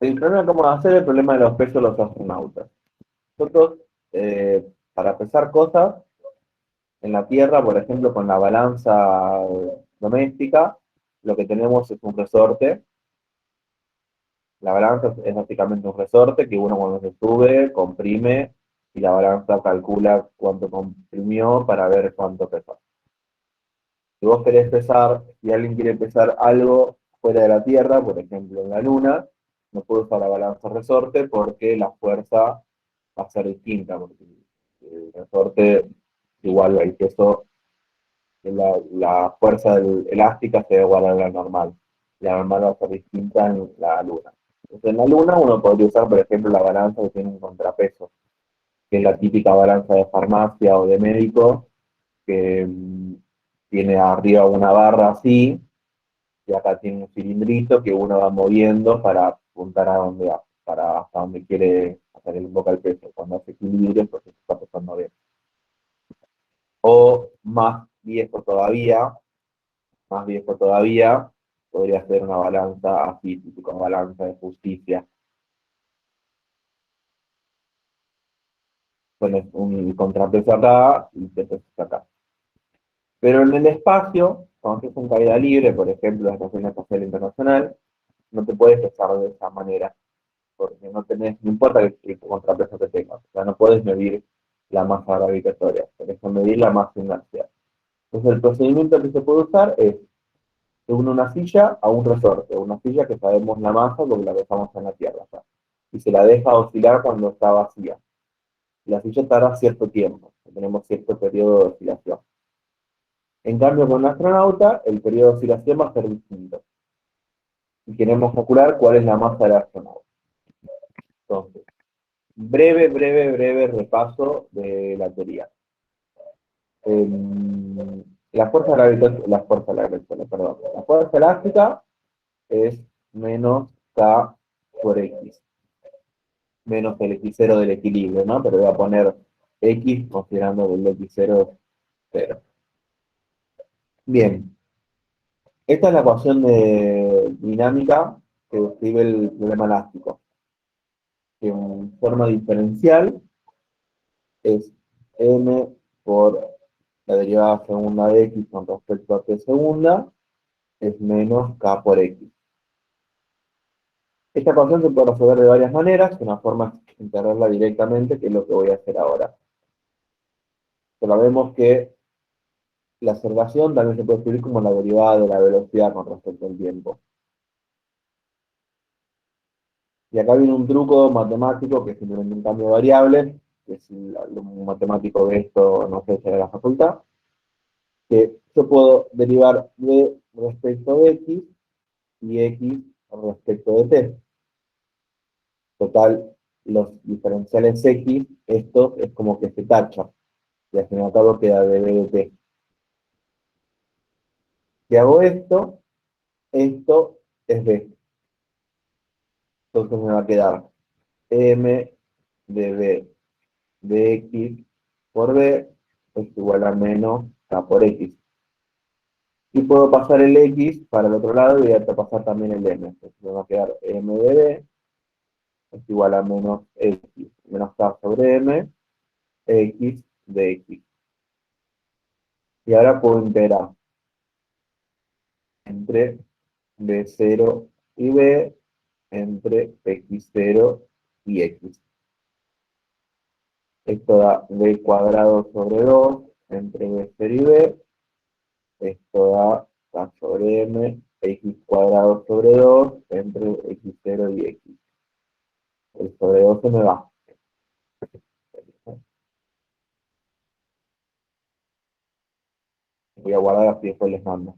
El problema cómo va a ser el problema de los pesos de los astronautas. Nosotros, para pesar cosas en la Tierra, por ejemplo, con la balanza doméstica, lo que tenemos es un resorte. La balanza es básicamente un resorte que uno cuando se sube comprime y la balanza calcula cuánto comprimió para ver cuánto pesó. Si vos querés pesar, si alguien quiere pesar algo fuera de la Tierra, por ejemplo en la Luna, no puede usar la balanza resorte porque la fuerza va a ser distinta, porque el resorte igual el peso, la fuerza elástica se va igual a la normal. La normal va a ser distinta en la Luna. Entonces, en la Luna uno podría usar, por ejemplo, la balanza que tiene un contrapeso, que es la típica balanza de farmacia o de médico, que tiene arriba una barra así, y acá tiene un cilindrito que uno va moviendo para apuntar a donde va, para hasta donde quiere hacer el boca al peso. Cuando hace equilibrio, pues se está pesando bien. O más viejo todavía, podría ser una balanza así, típica balanza de justicia. Pones un contrapeso acá y te pesas acá. Pero en el espacio, cuando haces en caída libre, por ejemplo, la Estación Espacial Internacional, no te puedes pesar de esa manera, porque no tenés, no importa el contrapeso que tengas, o sea, no puedes medir la masa gravitatoria, tenés que medir la masa inercial. Entonces el procedimiento que se puede usar es de una silla a un resorte, una silla que sabemos la masa porque la dejamos en la Tierra, o sea, y se la deja oscilar cuando está vacía. La silla tarda cierto tiempo, tenemos cierto periodo de oscilación. En cambio, con un astronauta, el periodo de oscilación va a ser distinto. Y queremos calcular cuál es la masa del astronauta. Entonces, breve repaso de la teoría. La fuerza elástica es menos K por X, menos el X0 del equilibrio, ¿no? Pero voy a poner X considerando que el X0 es 0. Bien, esta es la ecuación de dinámica que describe el problema elástico, que en forma diferencial es m por la derivada segunda de x con respecto a t segunda, es menos k por x. Esta ecuación se puede resolver de varias maneras, una forma es integrarla directamente, que es lo que voy a hacer ahora. Pero vemos que la aceleración también se puede escribir como la derivada de la velocidad con respecto al tiempo. Y acá viene un truco matemático que es simplemente un cambio de variables, que si un matemático ve esto, no sé, será la facultad, que yo puedo derivar de respecto de x y x respecto de t. Total, los diferenciales x, esto es como que se tacha, y al fin y al cabo queda db de t. Si hago esto es b. Entonces me va a quedar m de b de x por b es igual a menos k por x. Y puedo pasar el x para el otro lado y voy a pasar también el m. Entonces me va a quedar m de b es igual a menos x, menos k sobre m, x de x. Y ahora puedo integrar entre b0 y b entre x0 y x. Esto da b cuadrado sobre 2 entre b0 y b. Esto da k sobre m, x cuadrado sobre 2 entre x0 y x. El sobre 2 se me va. Voy a guardar así después les mando.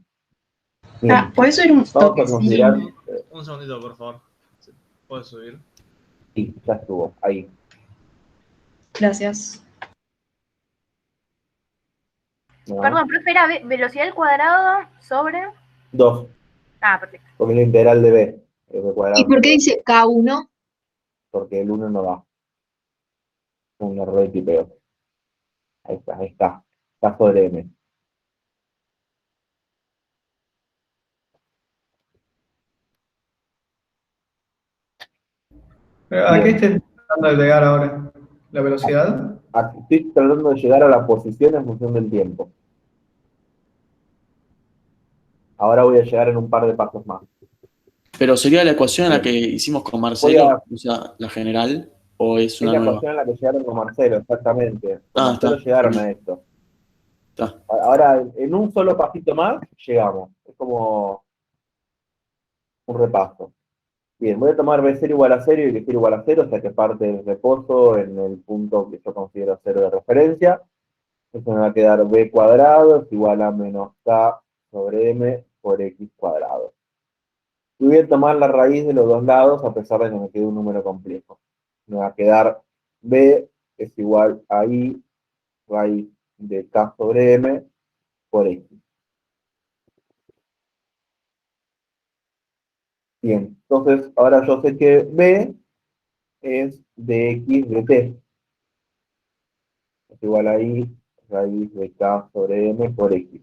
Ah, Bien, ¿puedes subir un vamos a toque? Sí. considerar, Sí, un segundito, por favor. Sí, ¿puedes subir? sí, ya estuvo, ahí. Gracias. ¿No? Perdón, profe, era velocidad al cuadrado sobre. 2, Ah, perfecto. porque es la integral de b, b ¿Y cuadrado por entre qué 2, dice K1? porque el 1 no da, un error de tipeo. Ahí está, k sobre m. Pero, ¿a qué Bien, estoy tratando de llegar ahora? ¿La velocidad? estoy tratando de llegar a la posición en función del tiempo. Ahora voy a llegar en un par de pasos más. Pero sería la ecuación en la que Bien. hicimos con Voy Marcelo, a, o sea, la general, o es es una la nueva. ecuación en la que llegaron con Marcelo, exactamente. Con Ah, Marcelo está, llegaron genial. a esto. Está. Ahora, en un solo pasito más, llegamos. Es como un repaso. Bien, voy a tomar B0 igual a 0 y B0 igual a 0, o sea que parte del reposo en el punto que yo considero 0 de referencia. Esto me va a quedar B cuadrado es igual a menos K sobre M por X cuadrado. Y voy a tomar la raíz de los dos lados a pesar de que me quede un número complejo. Me va a quedar B es igual a I raíz de K sobre M por X. Bien, entonces ahora yo sé que B es dx de t. Es igual a I raíz de K sobre M por X.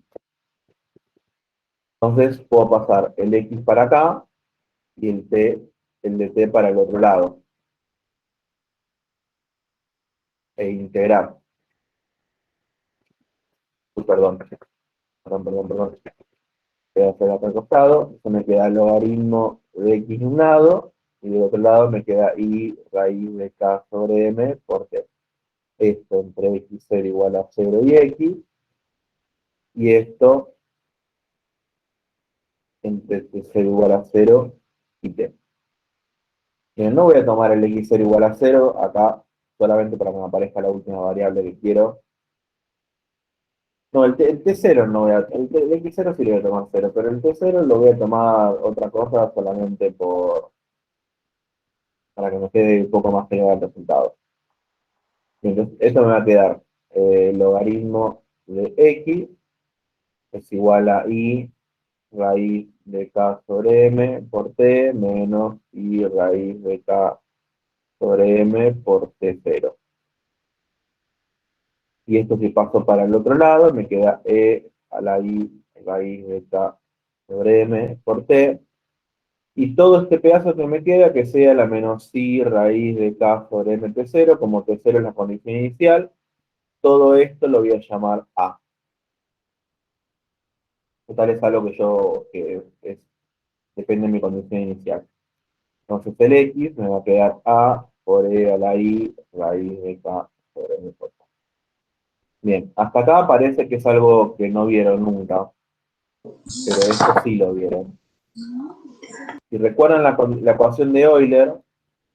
Entonces puedo pasar el X para acá y el de t para el otro lado. E integrar. Perdón. Voy a hacer acá al costado. Eso me queda el logaritmo de X de un lado. Y del otro lado me queda I raíz de K sobre M por t. Esto entre X ser igual a 0 y X. Y esto entre t ser igual a 0 y t. Bien, no voy a tomar el x0 igual a 0 acá solamente para que me aparezca la última variable que quiero. No, el t0 no voy a, el x0 sí lo voy a tomar 0, pero el t0 lo voy a tomar otra cosa solamente para que me quede un poco más claro el resultado. Entonces, esto me va a quedar logaritmo de x es igual a i raíz de k sobre m por t menos i raíz de k sobre m por t0. Y esto si paso para el otro lado, me queda e a la i raíz de k sobre m por t. Y todo este pedazo que me queda, que sea la menos i raíz de k sobre m t0, como t0 es la condición inicial, todo esto lo voy a llamar a. Total es algo que depende de mi condición inicial. Entonces el x me va a quedar a por e a la i raíz de k sobre m por t. Bien, hasta acá parece que es algo que no vieron nunca, pero esto sí lo vieron. Si recuerdan la ecuación de Euler,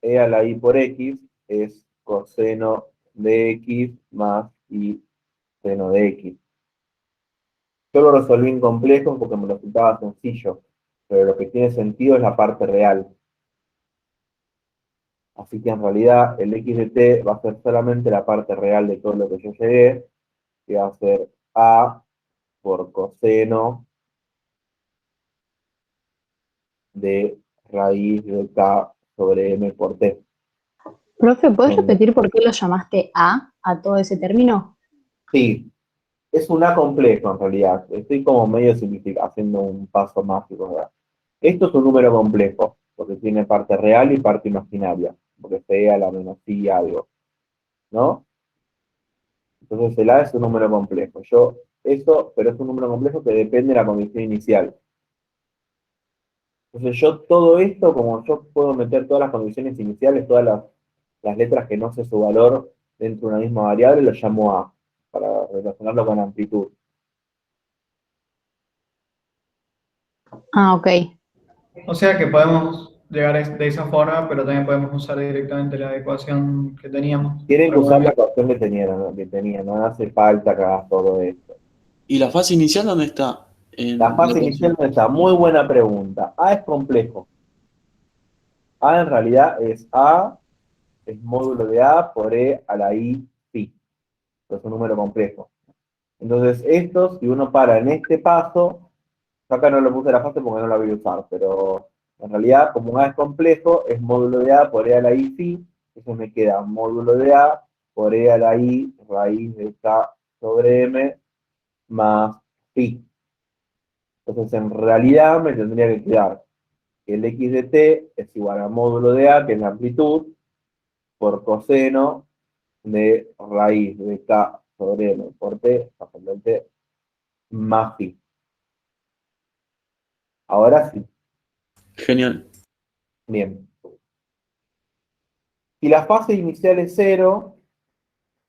e a la i por x es coseno de x más y seno de x. Yo lo resolví en complejo porque me lo resultaba sencillo, pero lo que tiene sentido es la parte real. Así que en realidad el x de t va a ser solamente la parte real de todo lo que yo llegué, que va a ser a por coseno de raíz de k sobre m por t. Profe, ¿puedes Donde, repetir por qué lo llamaste a todo ese término? sí, es un A complejo en realidad. Estoy como medio haciendo un paso mágico, ¿verdad? Esto es un número complejo, porque tiene parte real y parte imaginaria, porque se a la menos i algo, ¿no? Entonces el A es un número complejo. Pero es un número complejo que depende de la condición inicial. Entonces yo todo esto, como yo puedo meter todas las condiciones iniciales, todas las letras que no sé su valor dentro de una misma variable, lo llamo A, para relacionarlo con amplitud. Ah, ok. O sea que podemos llegar de esa forma, pero también podemos usar directamente la ecuación que teníamos. Tienen que Para usar la poder- ecuación que tenían, no hace falta que hagas todo esto. ¿Y la fase inicial dónde está? La En la fase inicial ecuación. no está. Muy buena pregunta. A es complejo. A en realidad es módulo de A por E a la I pi. Es un número complejo. Entonces, esto, si uno para en este paso, yo acá no lo puse la fase porque no la voy a usar, pero en realidad, como A es complejo, es módulo de A por E a la I pi. Eso me queda módulo de A por E a la I raíz de K sobre M más pi. Entonces, en realidad me tendría que quedar que el x de t es igual a módulo de a, que es la amplitud, por coseno de raíz de K sobre M por T, pasando el T, más Phi. Ahora sí, Genial. bien. Si la fase inicial es 0,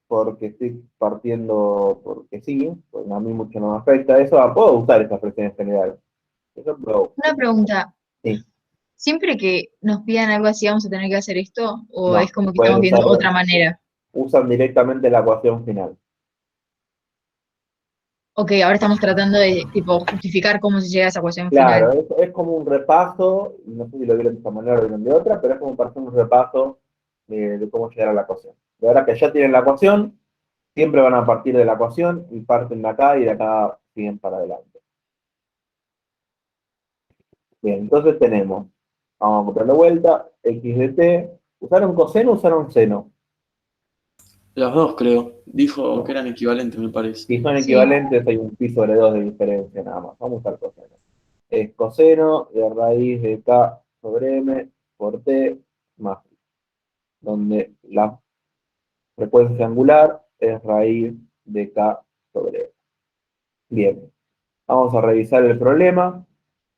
porque estoy partiendo porque sí, pues a mí mucho no me afecta eso, puedo usar esta expresión en general. Eso puedo, Una pregunta. sí, ¿Siempre que nos pidan algo así vamos a tener que hacer esto? ¿O no, es como que pueden estamos viendo usar, otra manera? usan directamente la ecuación final. Ok, ahora estamos tratando de tipo justificar cómo se llega a esa ecuación Claro, final. es como un repaso, no sé si lo vieron de esta manera o lo vieron de otra, pero es como para hacer un repaso de cómo llegar a la ecuación. Y ahora que ya tienen la ecuación, siempre van a partir de la ecuación y parten de acá y de acá siguen para adelante. Bien, entonces tenemos, vamos a copiar de vuelta, x de t, ¿usaron coseno o usaron seno? Los dos, creo. Dijo que eran equivalentes, me parece. Si son Sí. equivalentes, hay un pi sobre 2 de diferencia nada más. Vamos a usar coseno. Es coseno de raíz de k sobre m por t más i, donde la frecuencia angular es raíz de k sobre m. Bien, vamos a revisar el problema.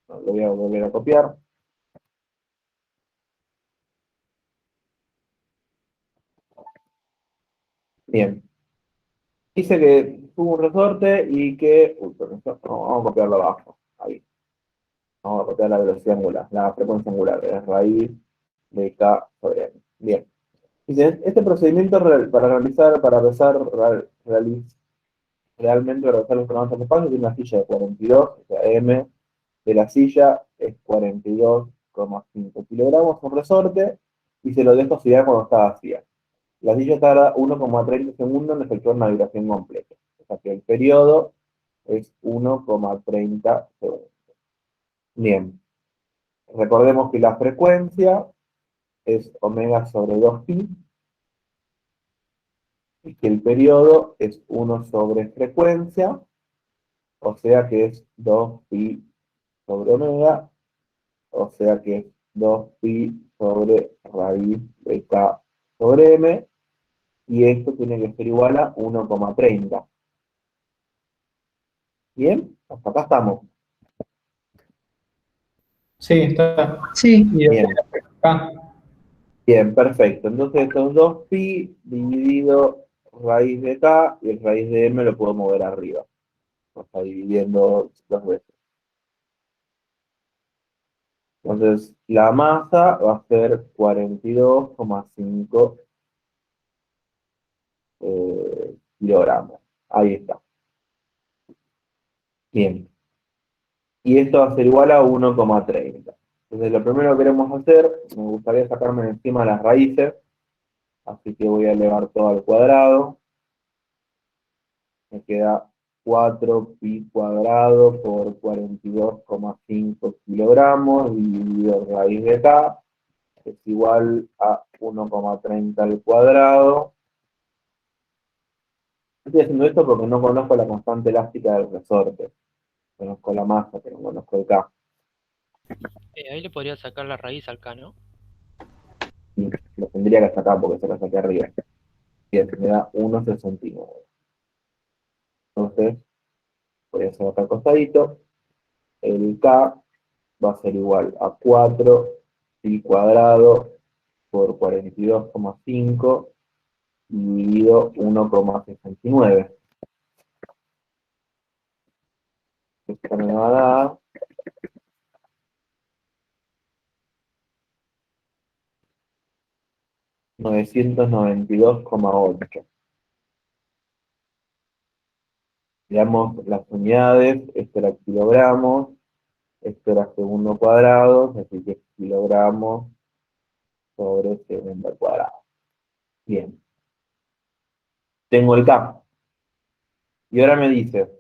Lo voy a volver a copiar. Bien, dice que tuvo un resorte y que... Uy, perdón, no, vamos a copiarlo abajo. Ahí. Vamos a copiar la velocidad angular, la frecuencia angular, es raíz de k sobre m. Bien. Dice, este procedimiento para realizar, para empezar realmente realizar los programas de espacio tiene una silla de 42, o sea, m de la silla es 42,5 kilogramos, un resorte, y se lo dejo girar cuando está vacía. La silla tarda 1,30 segundos en efectuar una vibración completa. O sea que el periodo es 1,30 segundos. Bien, recordemos que la frecuencia es omega sobre 2pi y que el periodo es 1 sobre frecuencia, o sea que es 2pi sobre omega, o sea que es 2pi sobre raíz de k sobre m, y esto tiene que ser igual a 1,30. Bien, hasta acá estamos. Sí, está. Sí. Y Bien, acá. bien, perfecto. Entonces estos 2pi dividido raíz de k y el raíz de m lo puedo mover arriba. Lo está dividiendo dos veces. Entonces la masa va a ser 42,5 kilogramos. Ahí está. Bien. Y esto va a ser igual a 1,30. Entonces lo primero que queremos hacer, me gustaría sacarme de encima las raíces, así que voy a elevar todo al cuadrado. Me queda 4pi cuadrado por 42,5 kilogramos dividido raíz de k, es igual a 1,30 al cuadrado. Estoy haciendo esto porque no conozco la constante elástica del resorte. Conozco la masa, pero no conozco el k. Ahí le podría sacar la raíz al K, ¿no? Y lo tendría que sacar porque se lo saqué arriba. Bien, me da 1,69. Entonces, voy a hacer acá al costadito. El k va a ser igual a 4pi cuadrado por 42,5 dividido 1,69. Esto me va a dar 992,8. Veamos las unidades, esto era kilogramos, esto era segundo cuadrado, así que es kilogramos sobre segundo al cuadrado. Bien. Tengo el K. Y ahora me dice,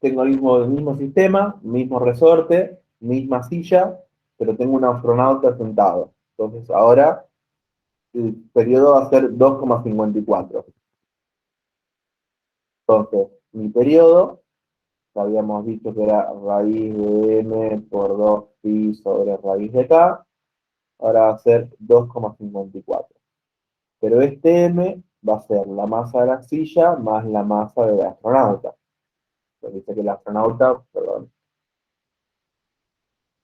tengo el mismo sistema, mismo resorte, misma silla, pero tengo un astronauta sentado. Entonces ahora el periodo va a ser 2,54. Entonces, mi periodo, que habíamos visto que era raíz de m por 2pi sobre raíz de k, ahora va a ser 2,54. Pero este M va a ser la masa de la silla más la masa del astronauta. Entonces dice que el astronauta, perdón,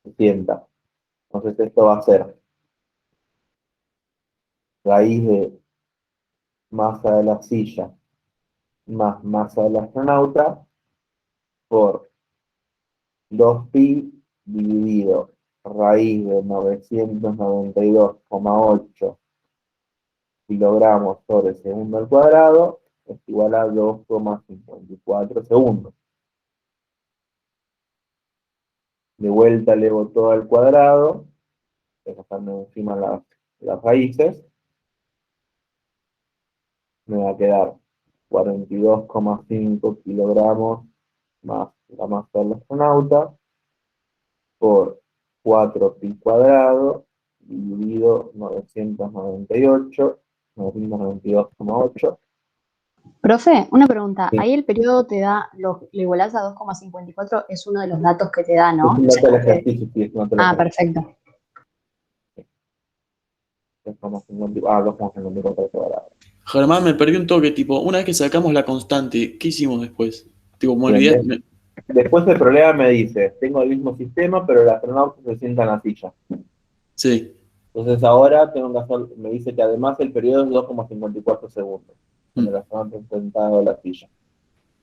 se sienta. Entonces esto va a ser raíz de masa de la silla más masa del astronauta por 2pi dividido raíz de 992,8 kilogramos sobre segundo al cuadrado es igual a 2,54 segundos. De vuelta elevo todo al cuadrado, dejando encima las raíces, me va a quedar 42,5 kilogramos más la masa del astronauta por 4pi cuadrado dividido 992,8. Profe, una pregunta. Sí. Ahí el periodo te da, lo igualás a 2,54, es uno de los datos que te da, ¿no? Es un dato del ejercicio, sí, es un dato del Ah, ejercicio. perfecto. 2,54 al cuadrado. Germán, me perdí un toque, tipo, una vez que sacamos la constante, ¿qué hicimos después? Tipo, me Bien, olvidé. Después el problema me dice, tengo el mismo sistema, pero el astronauta se sienta en la silla. Sí. Entonces ahora tengo que hacer, me dice que además el periodo es 2,54 segundos, con el astronauta sentado en la silla.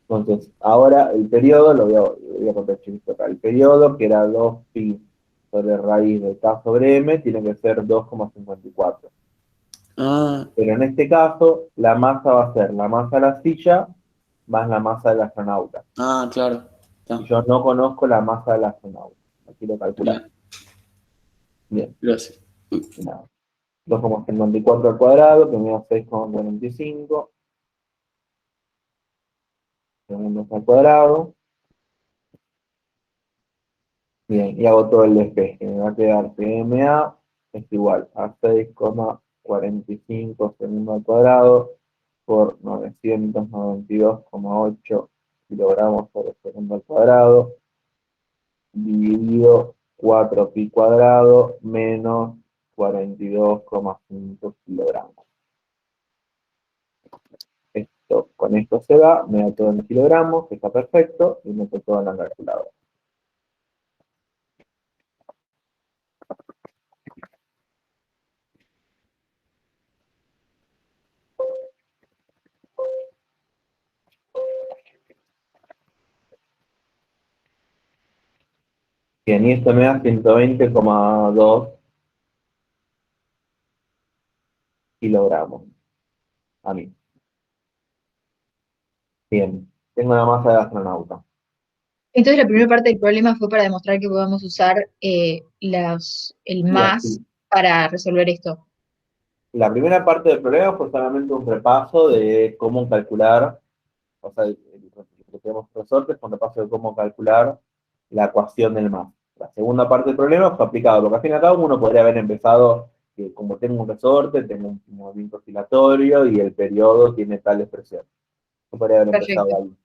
Entonces, ahora el periodo, lo voy a contar chiquito acá, el periodo que era 2pi sobre raíz de K sobre M, tiene que ser 2,54. Ah, Pero en este caso, la masa va a ser la masa de la silla más la masa del astronauta. claro. Y yo no conozco la masa del astronauta. Aquí lo calculamos. Bien, Gracias. nada. 2,54 al cuadrado, que me da 6,45 segundos al cuadrado. Bien, y hago todo el despeje. Me va a quedar que MA es igual a 6,45 segundos al cuadrado por 992,8 kilogramos por segundo al cuadrado, dividido 4pi cuadrado menos 42,5 kilogramos. Con esto se va, me da todo en kilogramos, que está perfecto, y meto todo en la calculadora. Bien, y esto me da 120,2 kilogramos a mí. Bien, tengo la masa del astronauta. Entonces la primera parte del problema fue para demostrar que podemos usar el más Sí. para resolver esto. La primera parte del problema fue solamente un repaso de cómo calcular, o sea, lo que tenemos resortes con repaso de cómo calcular la ecuación del más. La segunda parte del problema fue aplicado, porque al fin y al cabo uno podría haber empezado, que como tengo un resorte, tengo un movimiento oscilatorio y el periodo tiene tal expresión. Yo podría haber empezado Perfecto. ahí.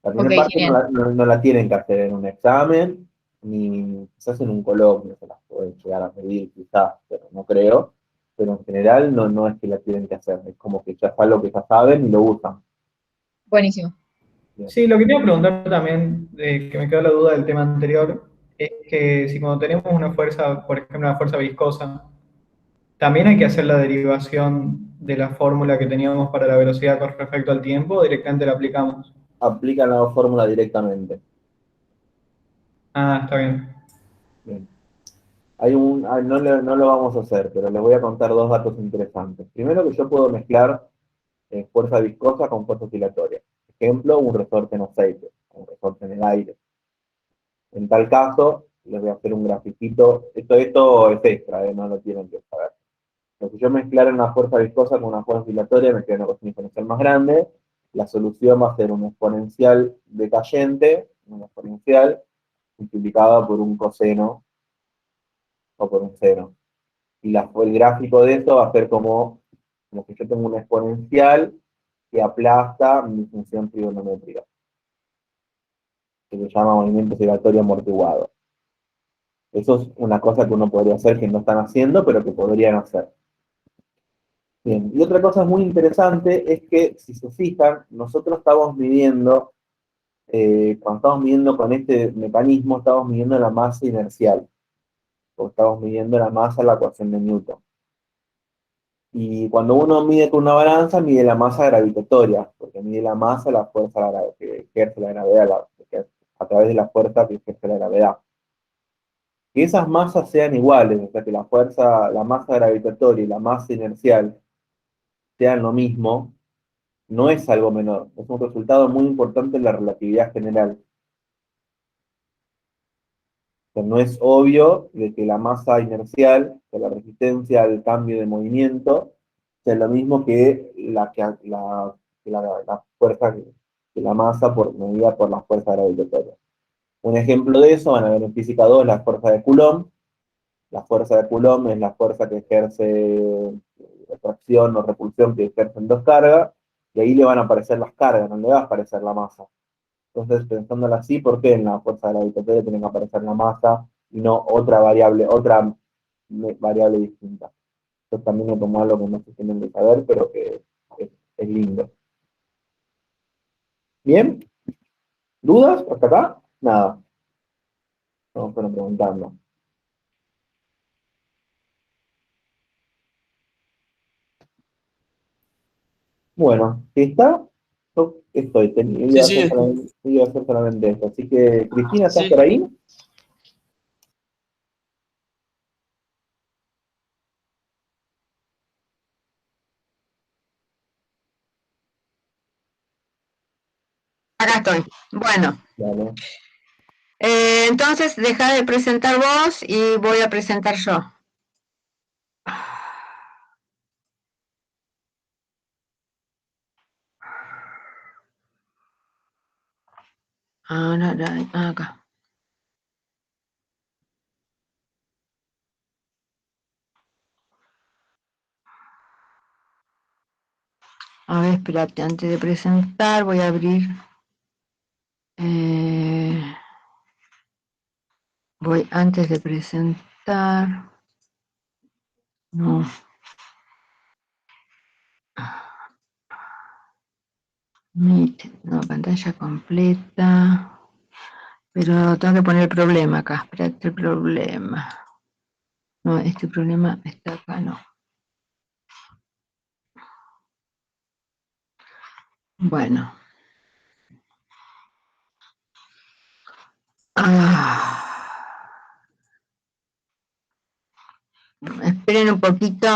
La primera Ok, parte genial. no la tienen que hacer en un examen, ni quizás en un coloquio, se las pueden llegar a pedir quizás, pero no creo. Pero en general no es que la tienen que hacer, es como que ya es algo que ya saben y lo usan. Buenísimo. Sí, lo que te iba a preguntar también, que me quedó la duda del tema anterior, es que si cuando tenemos una fuerza, por ejemplo, una fuerza viscosa, también hay que hacer la derivación de la fórmula que teníamos para la velocidad con respecto al tiempo, o directamente la aplicamos. Aplican la fórmula directamente. Ah, está bien. Bien. No lo vamos a hacer, pero les voy a contar dos datos interesantes. Primero, que yo puedo mezclar fuerza viscosa con fuerza oscilatoria. Ejemplo, un resorte en aceite, un resorte en el aire. En tal caso, les voy a hacer un grafiquito. Esto es extra, no lo tienen que saber. Si yo mezclara una fuerza viscosa con una fuerza oscilatoria, me queda una ecuación diferencial más grande. La solución va a ser una exponencial decayente, una exponencial multiplicada por un coseno o por un seno. Y el gráfico de eso va a ser como que yo tengo una exponencial que aplasta mi función trigonométrica, que se llama movimiento oscilatorio amortiguado. Eso es una cosa que uno podría hacer que no están haciendo, pero que podrían hacer. Bien, y otra cosa muy interesante es que, si se fijan, nosotros estamos midiendo, cuando estamos midiendo con este mecanismo, estamos midiendo la masa inercial, o estamos midiendo la masa en la ecuación de Newton. Y cuando uno mide con una balanza, mide la masa gravitatoria, porque mide la masa, la fuerza que ejerce la gravedad, a través de la fuerza que ejerce la gravedad. Que esas masas sean iguales, o sea, que la fuerza, la masa gravitatoria y la masa inercial sean lo mismo, no es algo menor, es un resultado muy importante en la relatividad general. O sea, no es obvio de que la masa inercial, o la resistencia al cambio de movimiento, sea lo mismo que la fuerza, que la masa medida por la fuerza gravitatoria. Un ejemplo de eso, van a ver en física 2, la fuerza de Coulomb. La fuerza de Coulomb es la fuerza que ejerce atracción o repulsión que ejercen dos cargas, y ahí le van a aparecer las cargas, no le va a aparecer la masa. Entonces, pensándolo así, ¿por qué en la fuerza gravitatoria tiene que aparecer la masa y no otra variable distinta? Esto también es como algo que no se tienen que saber, pero que es lindo. ¿Bien? ¿Dudas hasta acá? Nada. Vamos fueron preguntando. Bueno, si está, yo estoy. Sí, Iba a sí, hacer solamente esto. Así que, Cristina, ¿estás por sí. ahí? Acá estoy. Bueno, Dale. entonces deja de presentar vos y voy a presentar yo. Ahora, acá. A ver, espérate, antes de presentar voy a abrir. Voy antes de presentar. No. Meet, no, pantalla completa. Pero tengo que poner el problema acá. Espérate, el problema. No, este problema está acá, no. Bueno. Esperen un poquito.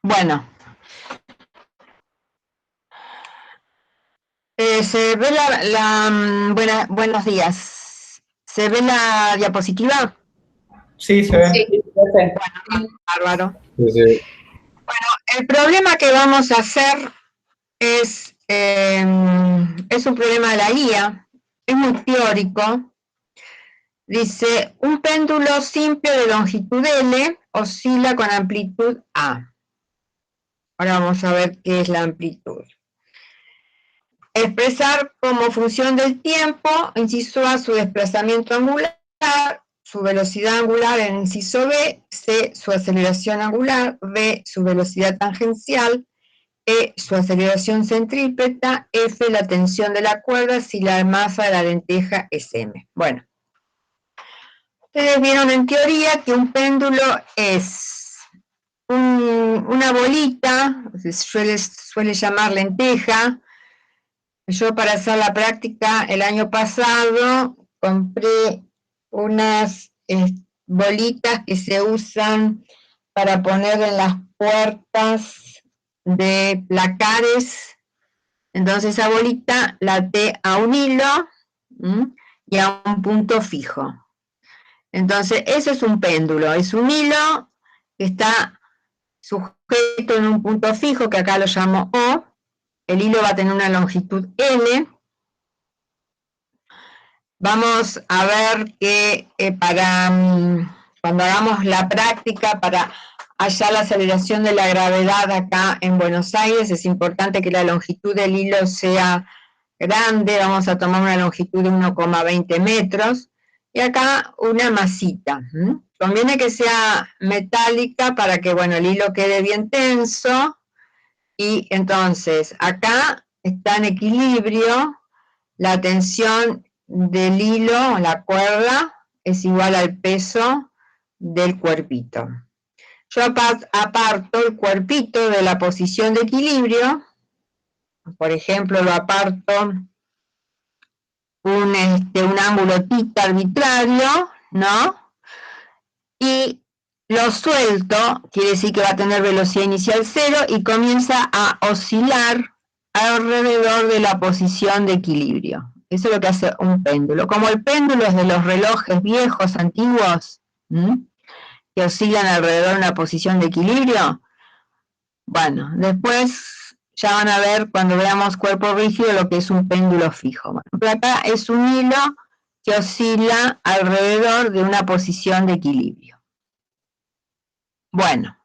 Bueno. Se ve buenos días. ¿Se ve la diapositiva? Sí, se ve. Sí, Bárbaro. Sí, sí. El problema que vamos a hacer es un problema de la guía. Es muy teórico. Dice, un péndulo simple de longitud L oscila con amplitud A. Ahora vamos a ver qué es la amplitud. Expresar como función del tiempo, inciso A, su desplazamiento angular, su velocidad angular en inciso B, C, su aceleración angular, D, su velocidad tangencial, E, su aceleración centrípeta, F, la tensión de la cuerda, si la masa de la lenteja es M. Bueno, ustedes vieron en teoría que un péndulo es una bolita, se suele llamar lenteja. Yo para hacer la práctica el año pasado compré unas bolitas que se usan para poner en las puertas de placares. Entonces esa bolita la até a un hilo y a un punto fijo. Entonces eso es un péndulo, es un hilo que está sujeto en un punto fijo, que acá lo llamo O. El hilo va a tener una longitud L. Vamos a ver que cuando hagamos la práctica para hallar la aceleración de la gravedad acá en Buenos Aires, es importante que la longitud del hilo sea grande. Vamos a tomar una longitud de 1,20 metros. Y acá una masita. Conviene que sea metálica para que, bueno, el hilo quede bien tenso. Y entonces, acá está en equilibrio, la tensión del hilo, la cuerda, es igual al peso del cuerpito. Yo aparto el cuerpito de la posición de equilibrio, por ejemplo, lo aparto un ángulo θ arbitrario, ¿no? Y lo suelto, quiere decir que va a tener velocidad inicial 0 y comienza a oscilar alrededor de la posición de equilibrio. Eso es lo que hace un péndulo. Como el péndulo es de los relojes viejos, antiguos, que oscilan alrededor de una posición de equilibrio, bueno, después ya van a ver cuando veamos cuerpo rígido lo que es un péndulo fijo. Bueno, pero acá es un hilo que oscila alrededor de una posición de equilibrio. Bueno,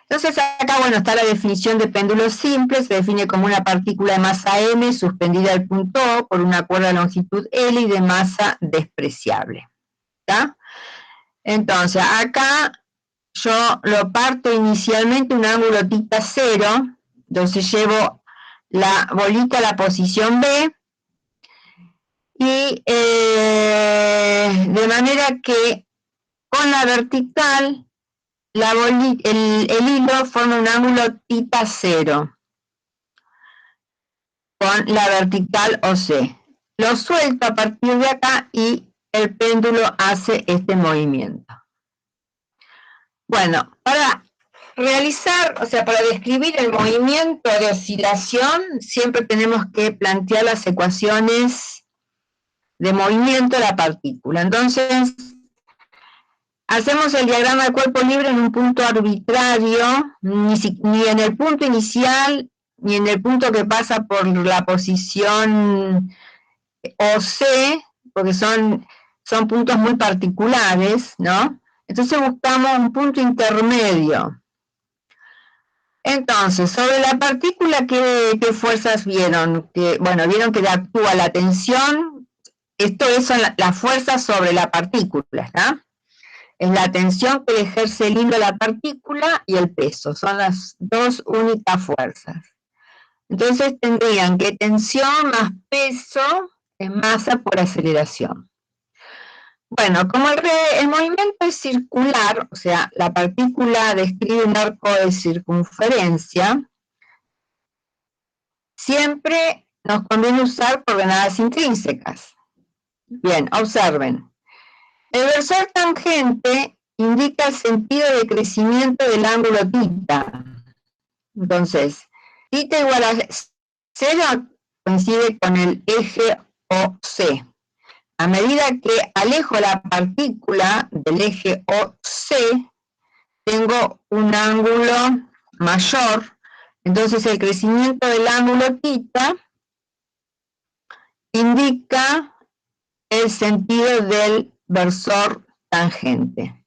entonces acá, bueno, está la definición de péndulo simple. Se define como una partícula de masa m suspendida al punto O por una cuerda de longitud L y de masa despreciable. ¿Está? Entonces, acá yo lo parto inicialmente un ángulo θ 0, entonces llevo la bolita a la posición B, y de manera que con la vertical el hilo forma un ángulo θ 0 con la vertical OC. Lo suelto a partir de acá y el péndulo hace este movimiento. Bueno, para realizar, o sea, para describir el movimiento de oscilación, siempre tenemos que plantear las ecuaciones de movimiento de la partícula. Entonces, hacemos el diagrama de cuerpo libre en un punto arbitrario, ni en el punto inicial, ni en el punto que pasa por la posición OC, porque son puntos muy particulares, ¿no? Entonces buscamos un punto intermedio. Entonces, sobre la partícula, ¿qué fuerzas vieron? Vieron que actúa la tensión. Esto son las fuerzas sobre la partícula, ¿está? Es la tensión que ejerce el hilo de la partícula y el peso. Son las dos únicas fuerzas. Entonces tendrían que tensión más peso es masa por aceleración. Bueno, como el movimiento es circular, o sea, la partícula describe un arco de circunferencia, siempre nos conviene usar coordenadas intrínsecas. Bien, observen. El versor tangente indica el sentido de crecimiento del ángulo θ. Entonces, θ igual a 0 coincide con el eje OC. A medida que alejo la partícula del eje OC, tengo un ángulo mayor, entonces el crecimiento del ángulo θ indica el sentido del versor tangente.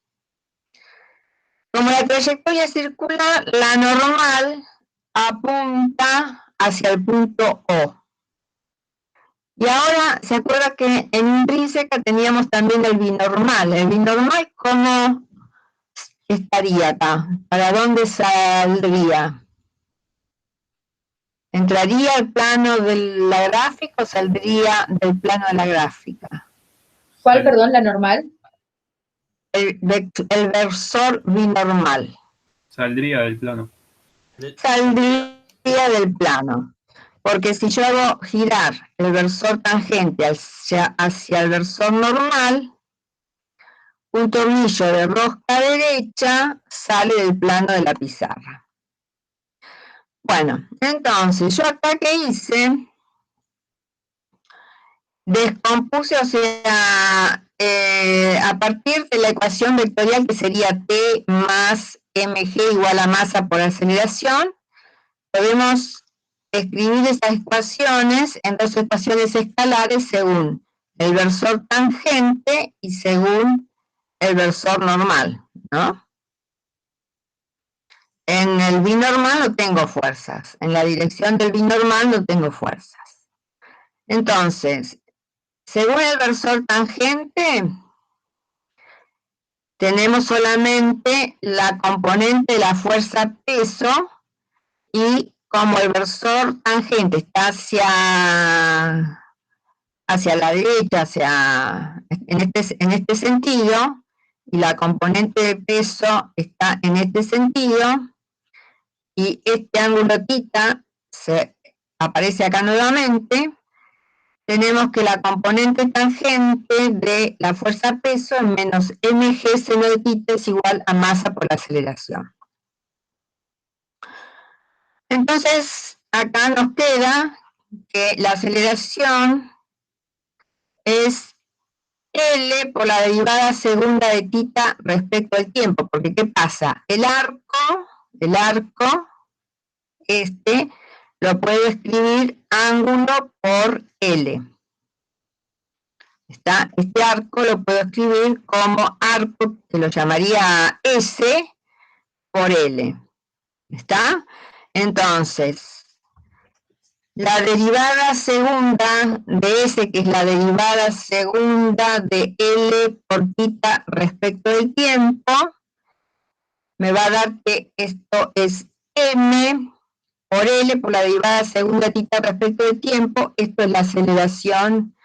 Como la trayectoria circular, la normal apunta hacia el punto O. Y ahora, ¿se acuerda que en intrínseca teníamos también el binormal? El binormal, ¿cómo estaría acá? ¿Para dónde saldría? ¿Entraría al plano de la gráfica o saldría del plano de la gráfica? ¿Cuál, perdón, la normal? El versor binormal. Saldría del plano. Saldría del plano. Porque si yo hago girar el versor tangente hacia el versor normal, un tornillo de rosca derecha sale del plano de la pizarra. Bueno, entonces yo acá que hice, descompuse, o sea, a partir de la ecuación vectorial que sería T más mg igual a masa por aceleración, podemos escribir esas ecuaciones en dos ecuaciones escalares según el versor tangente y según el versor normal, ¿no? En el binormal no tengo fuerzas, en la dirección del binormal no tengo fuerzas. Entonces, según el versor tangente, tenemos solamente la componente de la fuerza peso, y como el versor tangente está hacia la derecha, en este sentido, y la componente de peso está en este sentido, y este ángulo θ se aparece acá nuevamente, tenemos que la componente tangente de la fuerza peso es menos mg seno de θ es igual a masa por la aceleración. Entonces, acá nos queda que la aceleración es L por la derivada segunda de θ respecto al tiempo, porque ¿qué pasa? El arco, lo puedo escribir ángulo por L. ¿Está? Este arco lo puedo escribir como arco, que lo llamaría S por L. ¿Está? Entonces, la derivada segunda de S, que es la derivada segunda de L por θ respecto del tiempo, me va a dar que esto es M por L por la derivada segunda de θ respecto del tiempo. Esto es la aceleración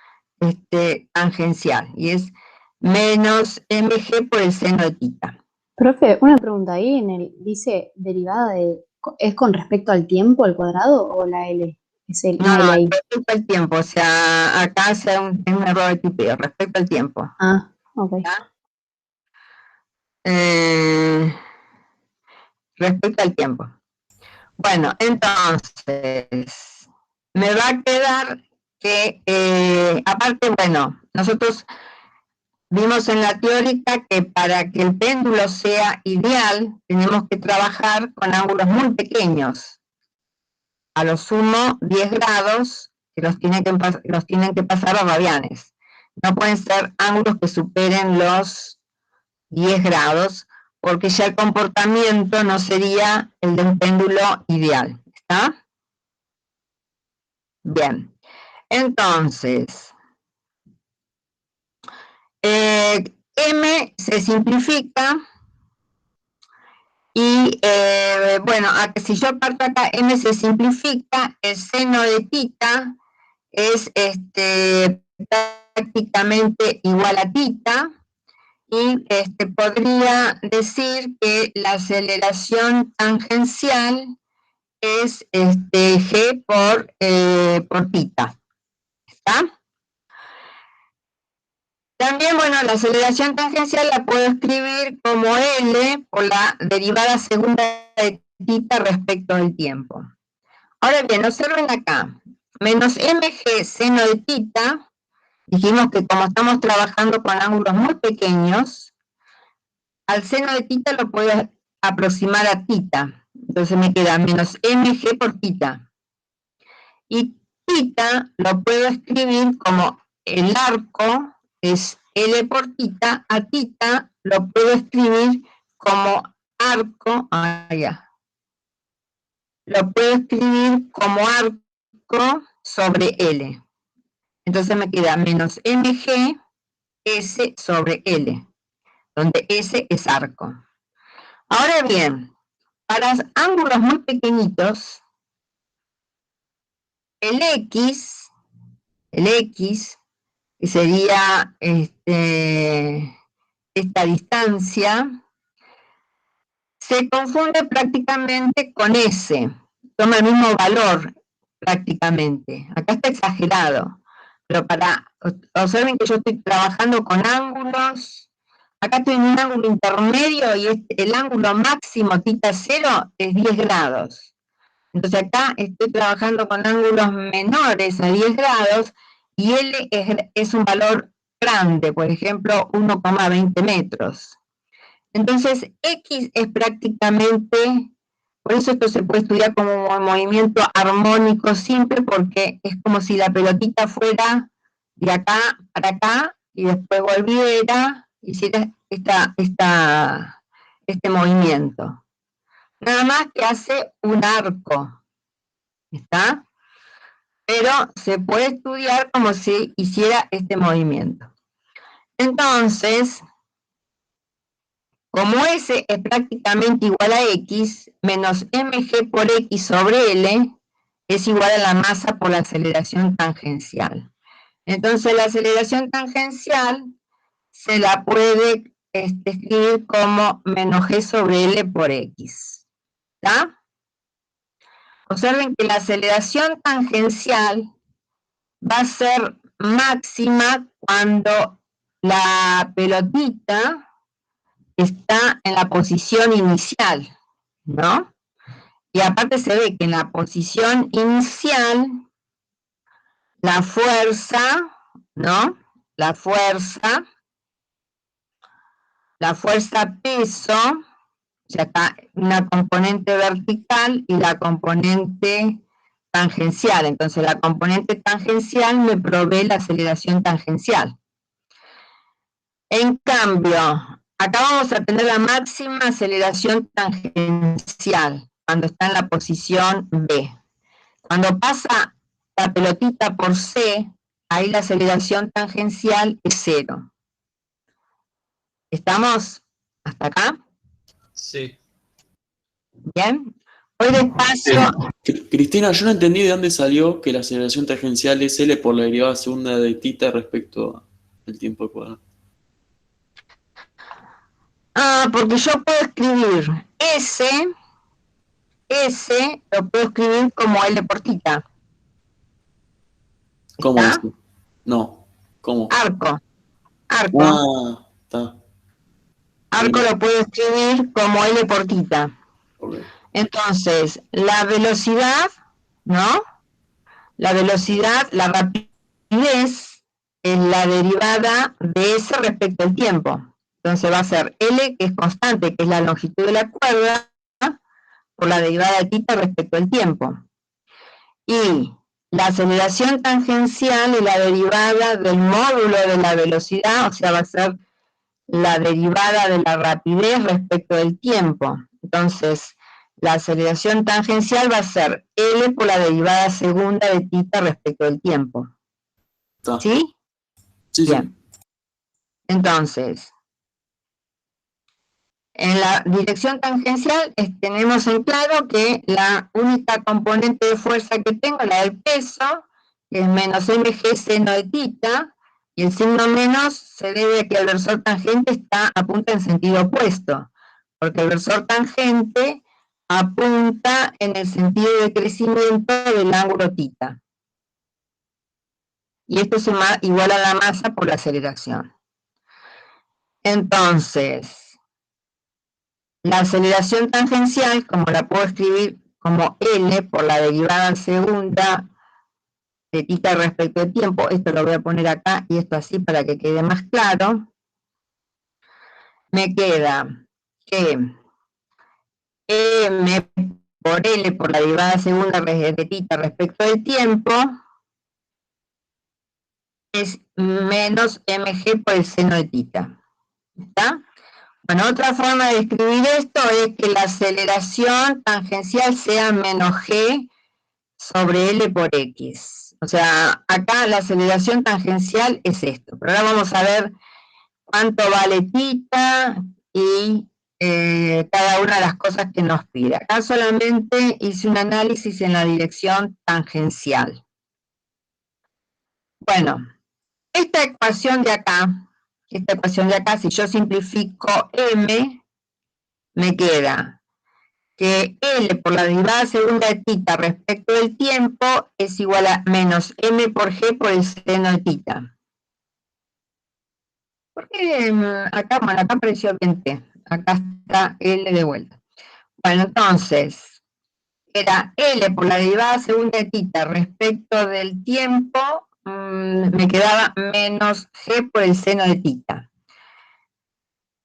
tangencial, y es menos mg por el seno de θ. Profe, una pregunta ahí, dice derivada ¿es con respecto al tiempo al cuadrado o la L? Es No, la L ahí. respecto al tiempo, o sea, acá es un error de tipeo, respecto al tiempo. Ah, ok. Respecto al tiempo. Bueno, entonces, me va a quedar que, aparte, bueno, nosotros vimos en la teórica que para que el péndulo sea ideal, tenemos que trabajar con ángulos muy pequeños, a lo sumo 10 grados, que los tienen que pasar a radianes. No pueden ser ángulos que superen los 10 grados, porque ya el comportamiento no sería el de un péndulo ideal. ¿Está? Bien. Entonces, M se simplifica y, bueno, si yo parto acá, M se simplifica, el seno de θ es prácticamente igual a θ, y podría decir que la aceleración tangencial es g por θ. ¿Está? También, bueno, la aceleración tangencial la puedo escribir como L por la derivada segunda de θ respecto del tiempo. Ahora bien, observen acá, menos mg seno de θ, dijimos que como estamos trabajando con ángulos muy pequeños, al seno de θ lo puedo aproximar a θ. Entonces me queda menos mg por θ. Y θ lo puedo escribir como el arco es L por θ, a θ lo puedo escribir como arco, lo puedo escribir como arco sobre L. Entonces me queda menos mg S sobre L, donde S es arco. Ahora bien, para ángulos muy pequeñitos, el X, que sería esta distancia, se confunde prácticamente con S, toma el mismo valor prácticamente. Acá está exagerado, pero observen que yo estoy trabajando con ángulos. Acá estoy en un ángulo intermedio y el ángulo máximo θ0 es 10 grados. Entonces acá estoy trabajando con ángulos menores a 10 grados y L es un valor grande, por ejemplo 1,20 metros. Entonces X es prácticamente, por eso esto se puede estudiar como un movimiento armónico simple, porque es como si la pelotita fuera de acá para acá y después volviera, hiciera este movimiento. Nada más que hace un arco, ¿está? Pero se puede estudiar como si hiciera este movimiento. Entonces, como S es prácticamente igual a X, menos mg por X sobre L es igual a la masa por la aceleración tangencial. Entonces la aceleración tangencial se la puede escribir como menos g sobre L por X. ¿Está? Observen que la aceleración tangencial va a ser máxima cuando la pelotita está en la posición inicial, ¿no? Y aparte se ve que en la posición inicial, la fuerza, ¿no? La fuerza peso, ya está una componente vertical y la componente tangencial. Entonces la componente tangencial me provee la aceleración tangencial. En cambio, acá vamos a tener la máxima aceleración tangencial, cuando está en la posición B. Cuando pasa la pelotita por C, ahí la aceleración tangencial es 0. ¿Estamos hasta acá? Sí. Bien. Voy despacio. Cristina, yo no entendí de dónde salió que la aceleración tangencial es L por la derivada segunda de θ respecto al tiempo de cuadrado. Porque yo puedo escribir S lo puedo escribir como L por θ. ¿Cómo es? ¿Está? No, ¿cómo? Arco. Está. Arco lo puedo escribir como L por θ. Okay. Entonces, la velocidad, ¿no? La velocidad, la rapidez, es la derivada de S respecto al tiempo. Entonces va a ser L, que es constante, que es la longitud de la cuerda, por la derivada de θ respecto al tiempo. Y la aceleración tangencial es la derivada del módulo de la velocidad, o sea, va a ser la derivada de la rapidez respecto del tiempo. Entonces, la aceleración tangencial va a ser L por la derivada segunda de θ respecto del tiempo. ¿Sí? Sí, bien. Sí. Entonces, en la dirección tangencial tenemos en claro que la única componente de fuerza que tengo, la del peso, que es menos mg seno de θ, y el signo menos se debe a que el versor tangente apunta en sentido opuesto, porque el versor tangente apunta en el sentido de crecimiento del ángulo θ. Y esto es igual a la masa por la aceleración. Entonces, la aceleración tangencial, como la puedo escribir como L por la derivada segunda de θ respecto al tiempo, esto lo voy a poner acá y esto así para que quede más claro, me queda que M por L por la derivada segunda de θ respecto del tiempo es menos mg por el seno de θ. ¿Está? Bueno, otra forma de escribir esto es que la aceleración tangencial sea menos g sobre L por X. O sea, acá la aceleración tangencial es esto. Pero ahora vamos a ver cuánto vale θ y cada una de las cosas que nos pide. Acá solamente hice un análisis en la dirección tangencial. Bueno, esta ecuación de acá, si yo simplifico M, me queda que L por la derivada segunda de θ respecto del tiempo es igual a menos M por G por el seno de θ. ¿Por qué acá? Bueno, acá apareció bien T. Acá está L de vuelta. Bueno, entonces, era L por la derivada segunda de θ respecto del tiempo, me quedaba menos G por el seno de θ.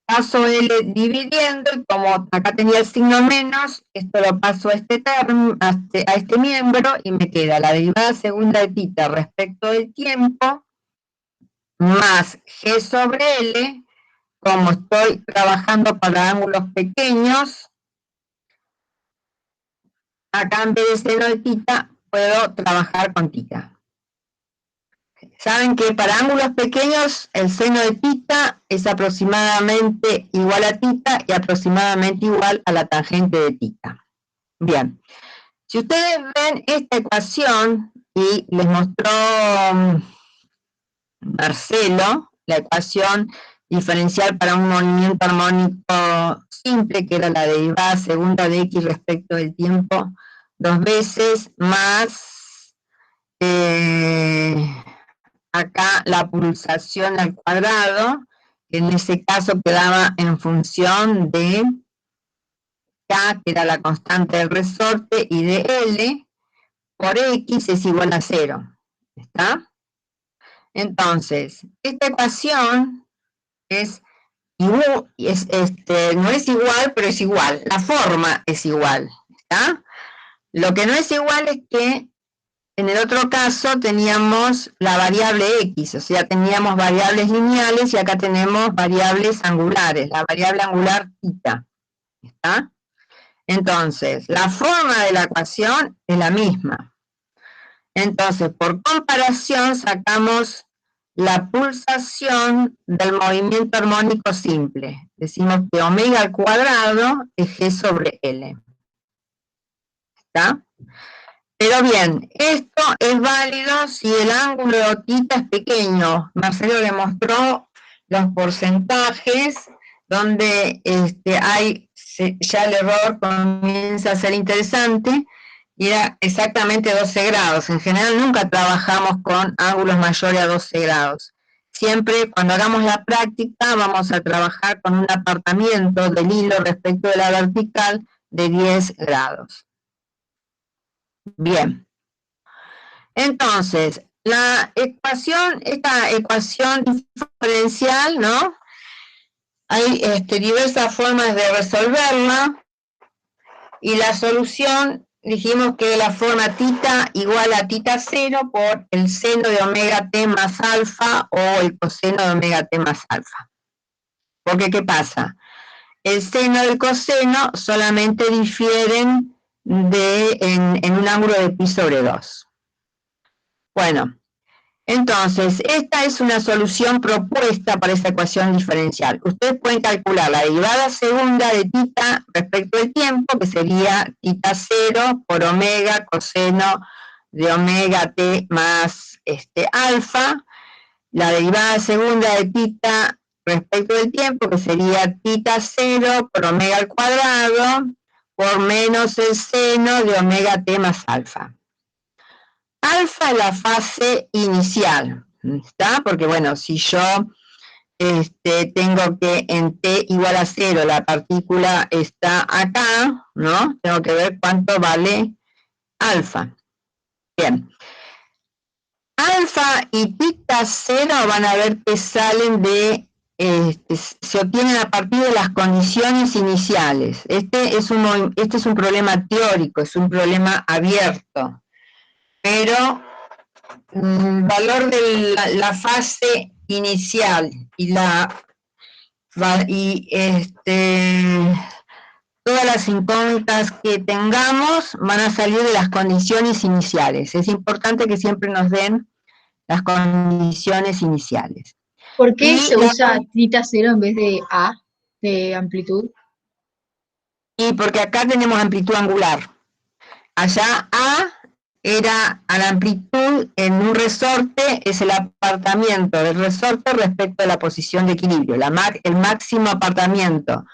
Paso L dividiendo, y como acá tenía el signo menos, esto lo paso a este miembro, y me queda la derivada segunda de θ respecto del tiempo, más G sobre L, como estoy trabajando para ángulos pequeños, acá en vez de seno de θ, puedo trabajar con θ. Saben que para ángulos pequeños el seno de θ es aproximadamente igual a θ y aproximadamente igual a la tangente de θ. Bien, si ustedes ven esta ecuación, y les mostró Marcelo, la ecuación diferencial para un movimiento armónico simple, que era la derivada segunda de x respecto del tiempo, dos veces, más acá la pulsación al cuadrado, que en ese caso quedaba en función de K, que era la constante del resorte, y de L, por X es igual a 0. ¿Está? Entonces, esta ecuación es igual, no es igual, pero es igual. La forma es igual. ¿Está? Lo que no es igual es que en el otro caso teníamos la variable x, o sea, teníamos variables lineales y acá tenemos variables angulares, la variable angular θ. ¿Está? Entonces, la forma de la ecuación es la misma. Entonces, por comparación, sacamos la pulsación del movimiento armónico simple. Decimos que omega al cuadrado es g sobre L. ¿Está? Pero bien, esto es válido si el ángulo θ es pequeño. Marcelo le mostró los porcentajes donde ya el error comienza a ser interesante, y era exactamente 12 grados. En general nunca trabajamos con ángulos mayores a 12 grados. Siempre cuando hagamos la práctica vamos a trabajar con un apartamiento del hilo respecto de la vertical de 10 grados. Bien, entonces, esta ecuación diferencial, ¿no? Hay diversas formas de resolverla, y la solución, dijimos que la forma θ igual a θ0 por el seno de omega t más alfa o el coseno de omega t más alfa. Porque, ¿qué pasa? El seno y el coseno solamente difieren en un ángulo de pi sobre 2. Bueno, entonces, esta es una solución propuesta para esta ecuación diferencial. Ustedes pueden calcular la derivada segunda de θ respecto al tiempo, que sería θ0 por omega coseno de omega t más alfa, la derivada segunda de θ respecto del tiempo, que sería θ0 por omega al cuadrado, por menos el seno de omega t más alfa. Alfa es la fase inicial, ¿está? Porque, bueno, si yo tengo que en t igual a 0, la partícula está acá, ¿no? Tengo que ver cuánto vale alfa. Bien. Alfa y tita 0 van a ver que salen de, se obtienen a partir de las condiciones iniciales. Este es un problema teórico, es un problema abierto, pero el valor de la fase inicial y todas las incógnitas que tengamos van a salir de las condiciones iniciales. Es importante que siempre nos den las condiciones iniciales. ¿Por qué Y se usa tita 0 en vez de A, de amplitud? Y porque acá tenemos amplitud angular. Allá A era a la amplitud en un resorte, es el apartamiento del resorte respecto a la posición de equilibrio, el máximo apartamiento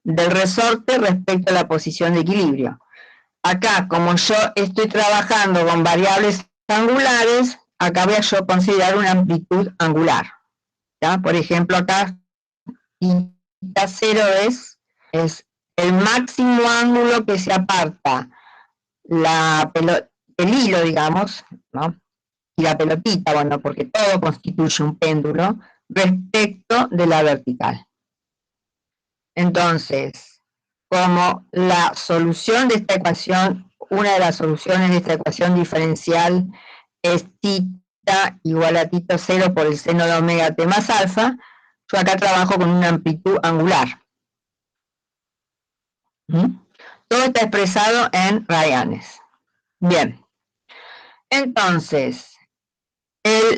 del resorte respecto a la posición de equilibrio. Acá, como yo estoy trabajando con variables angulares, acá voy a yo considerar una amplitud angular. ¿Ya? Por ejemplo, acá tita 0 es el máximo ángulo que se aparta el hilo, digamos, ¿no? Y la pelotita, bueno, porque todo constituye un péndulo, respecto de la vertical. Entonces, como la solución de esta ecuación, una de las soluciones de esta ecuación diferencial es tita igual a tita 0 por el seno de omega t más alfa, yo acá trabajo con una amplitud angular. Todo está expresado en radianes. Bien. Entonces,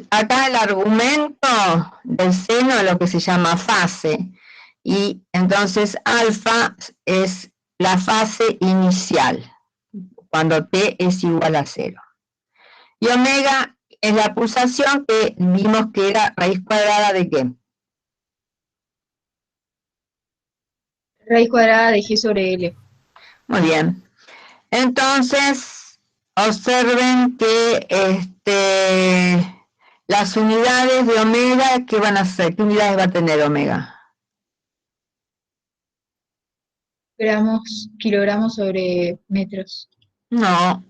acá el argumento del seno es lo que se llama fase, y entonces alfa es la fase inicial, cuando t es igual a 0. Y omega es la pulsación que vimos que era raíz cuadrada de ¿qué? Raíz cuadrada de G sobre L. Muy bien. Entonces, observen que las unidades de omega, ¿qué van a ser? ¿Qué unidades va a tener omega? Kilogramos sobre metros. No.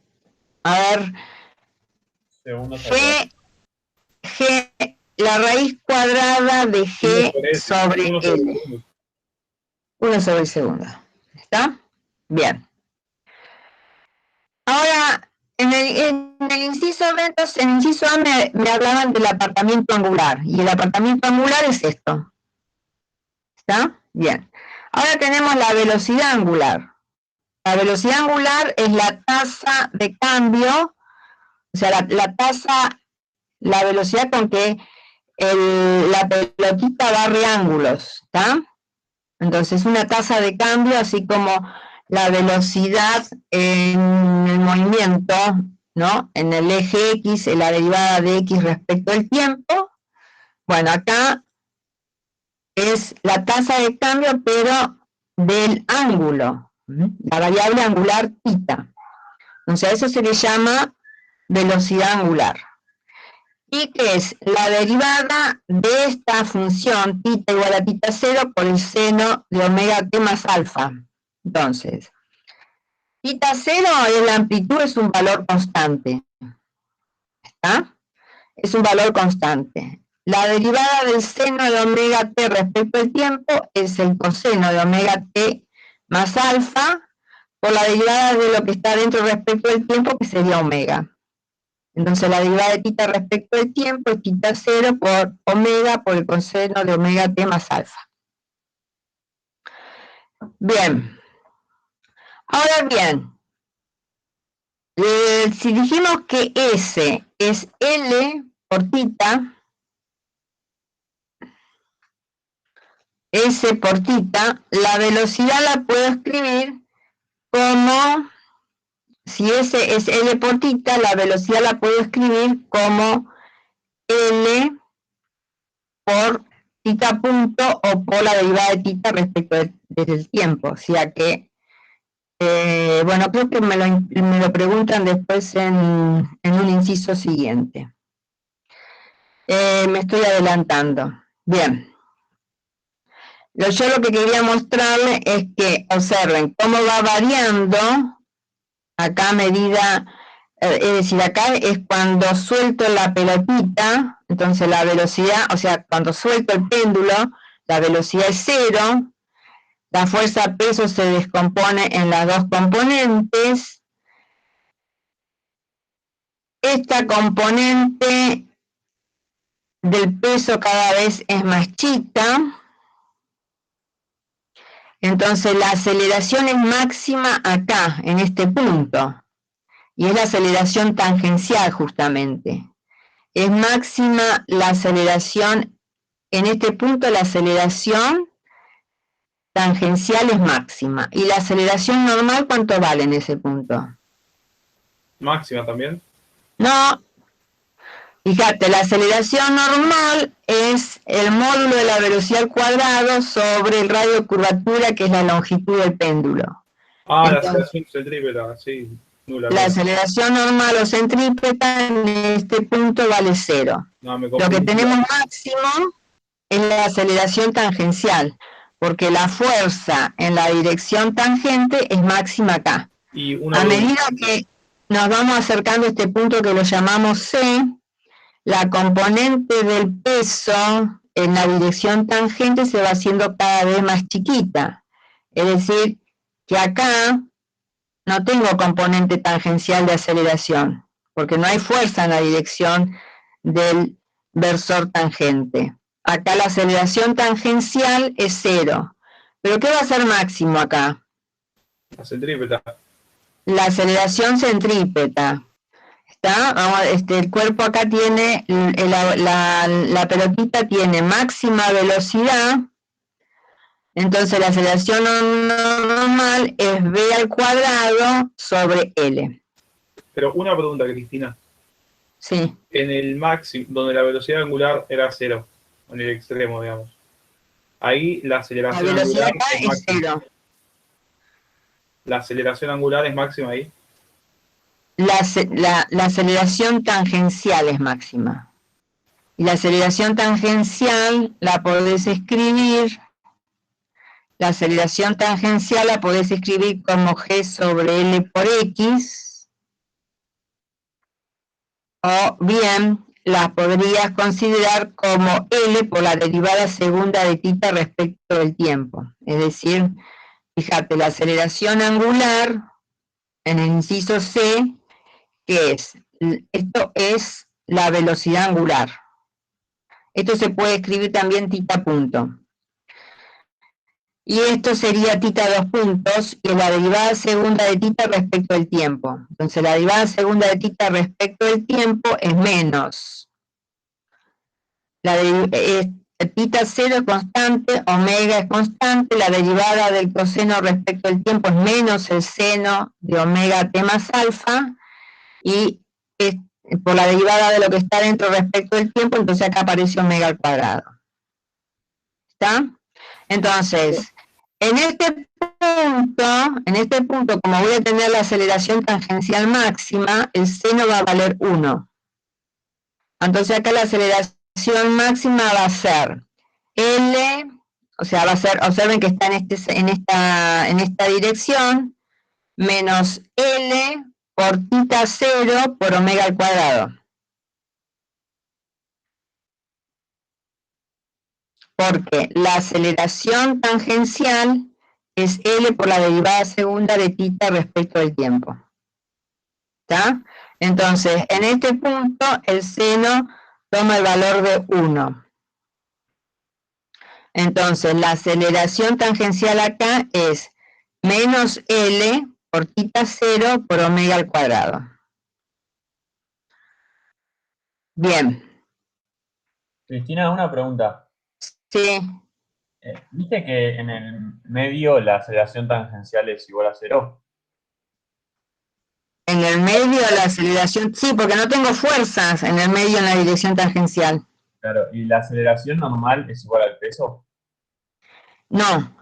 A ver. G, la raíz cuadrada de G sobre L. 1 sobre el segundo. ¿Está? Bien. Ahora, en el inciso B, entonces, en el inciso A me hablaban del apartamiento angular, y el apartamiento angular es esto. ¿Está? Bien. Ahora tenemos la velocidad angular. La velocidad angular es la tasa de cambio, o sea, la velocidad con que la pelotita barre ángulos, ¿está? Entonces, una tasa de cambio, así como la velocidad en el movimiento, ¿no? En el eje X, en la derivada de X respecto al tiempo. Bueno, acá es la tasa de cambio, pero del ángulo, la variable angular tita. Entonces, a eso se le llama velocidad angular. Y que es la derivada de esta función tita igual a tita 0 por el seno de omega t más alfa. Entonces, tita 0 es la amplitud, es un valor constante. ¿Está? Es un valor constante. La derivada del seno de omega t respecto al tiempo es el coseno de omega t más alfa por la derivada de lo que está dentro respecto al tiempo, que sería omega. Entonces la derivada de tita respecto al tiempo es tita 0 por omega por el coseno de omega t más alfa. Bien. Ahora bien, si dijimos que S es L por tita, S por tita, la velocidad la puedo escribir como, si S es L por tita, la velocidad la puedo escribir como L por tita punto o por la derivada de tita respecto del tiempo. O sea que, bueno, creo que me lo preguntan después en un inciso siguiente. Me estoy adelantando. Bien. Yo lo que quería mostrarles es que observen cómo va variando acá a medida, es decir, acá es cuando suelto la pelotita, entonces la velocidad, o sea, cuando suelto el péndulo, la velocidad es 0, la fuerza peso se descompone en las dos componentes. Esta componente del peso cada vez es más chica, entonces la aceleración es máxima acá, en este punto, y es la aceleración tangencial justamente. Es máxima la aceleración, en este punto la aceleración tangencial es máxima, y la aceleración normal, ¿cuánto vale en ese punto? Máxima también. No, fíjate, la aceleración normal es el módulo de la velocidad al cuadrado sobre el radio de curvatura, que es la longitud del péndulo. Ah, Entonces, la aceleración centrípeta, sí. Nula. la aceleración normal o centrípeta en este punto vale 0. No, me Lo que confundí. tenemos máximo es la aceleración tangencial, porque la fuerza en la dirección tangente es máxima acá. Y una A medida que nos vamos acercando a este punto que lo llamamos C, la componente del peso en la dirección tangente se va haciendo cada vez más chiquita. Es decir, que acá no tengo componente tangencial de aceleración, porque no hay fuerza en la dirección del versor tangente. Acá la aceleración tangencial es 0. ¿Pero qué va a ser máximo acá? La centrípeta. La aceleración centrípeta. ¿Está? El cuerpo acá tiene, la pelotita tiene máxima velocidad, entonces la aceleración normal es v al cuadrado sobre L. Pero una pregunta, Cristina. Sí. En el máximo, donde la velocidad angular era 0, en el extremo, digamos. Ahí la aceleración La velocidad angular acá es es máxima. 0. La aceleración angular es máxima ahí. La aceleración tangencial es máxima. Y la aceleración tangencial la podés escribir, como G sobre L por X, o bien la podrías considerar como L por la derivada segunda de θ respecto del tiempo. Es decir, fíjate, la aceleración angular en el inciso C, ¿qué es? Esto es la velocidad angular. Esto se puede escribir también θ punto. Y esto sería θ 2 puntos, y la derivada segunda de θ respecto del tiempo. Entonces la derivada segunda de θ respecto del tiempo es menos. θ 0 es constante, omega es constante, la derivada del coseno respecto al tiempo es menos el seno de omega t más alfa, y por la derivada de lo que está dentro respecto del tiempo, entonces acá aparece omega al cuadrado. ¿Está? Entonces, en este punto, como voy a tener la aceleración tangencial máxima, el seno va a valer 1. Entonces acá la aceleración máxima va a ser L, o sea, va a ser, observen que está en esta dirección, menos L por θ 0 por omega al cuadrado. Porque la aceleración tangencial es L por la derivada segunda de θ respecto del tiempo. ¿Está? Entonces, en este punto, el seno toma el valor de 1. Entonces, la aceleración tangencial acá es menos L por θ 0 por omega al cuadrado. Bien. Cristina, una pregunta. Sí. ¿Viste que en el medio la aceleración tangencial es igual a 0? En el medio la aceleración, sí, porque no tengo fuerzas en el medio en la dirección tangencial. Claro, ¿y la aceleración normal es igual al peso? No,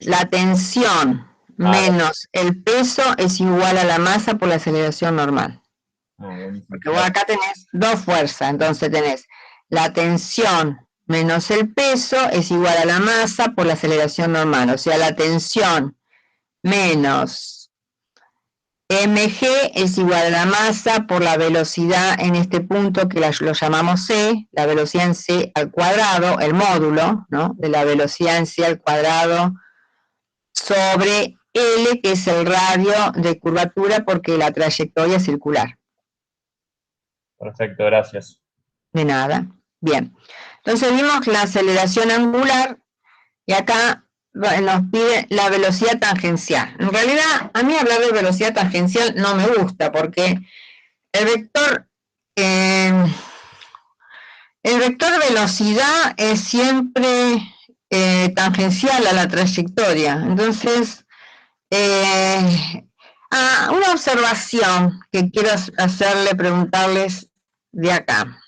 la tensión menos el peso es igual a la masa por la aceleración normal. Porque vos acá tenés dos fuerzas, entonces tenés la tensión menos el peso es igual a la masa por la aceleración normal. O sea, la tensión menos mg es igual a la masa por la velocidad en este punto que lo llamamos c, la velocidad en c al cuadrado, el módulo, ¿no?, de la velocidad en c al cuadrado sobre L, que es el radio de curvatura porque la trayectoria es circular. Perfecto, gracias. De nada. Bien. Entonces vimos la aceleración angular y acá nos pide la velocidad tangencial. En realidad, a mí hablar de velocidad tangencial no me gusta porque el vector velocidad es siempre tangencial a la trayectoria. Entonces, una observación que quiero hacerle, preguntarles de acá.